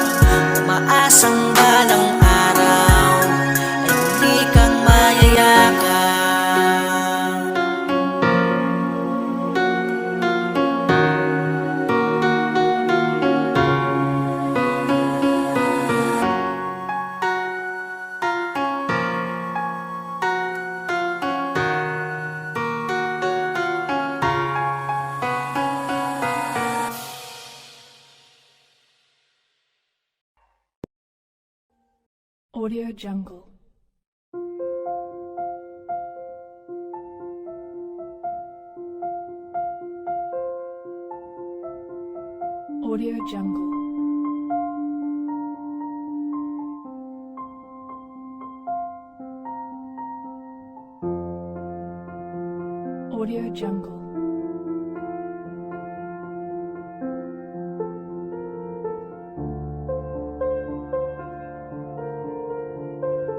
Umaasang balang araw ay muli kang mayayakap. Audio Jungle. Audio Jungle. Audio Jungle.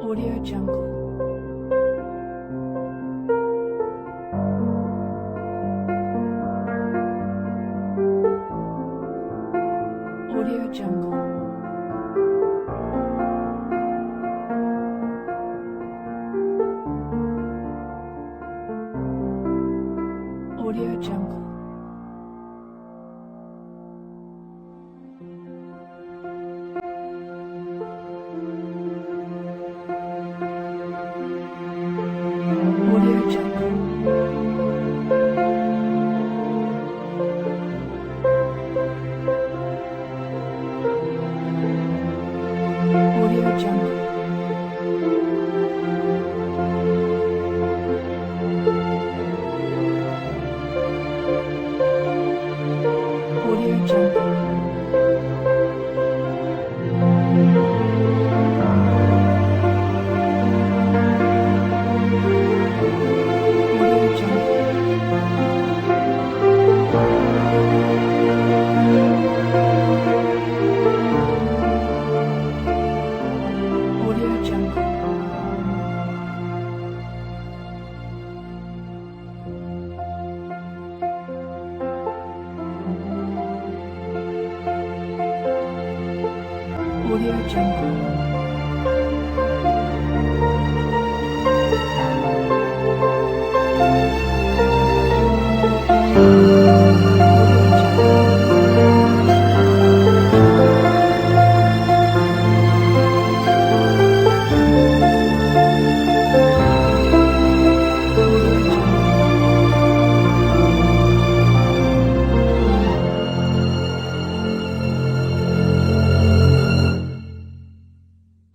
Audio Jungle. Audio Jungle. Audio Jungle. Audio Jungle.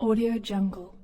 Audio Jungle.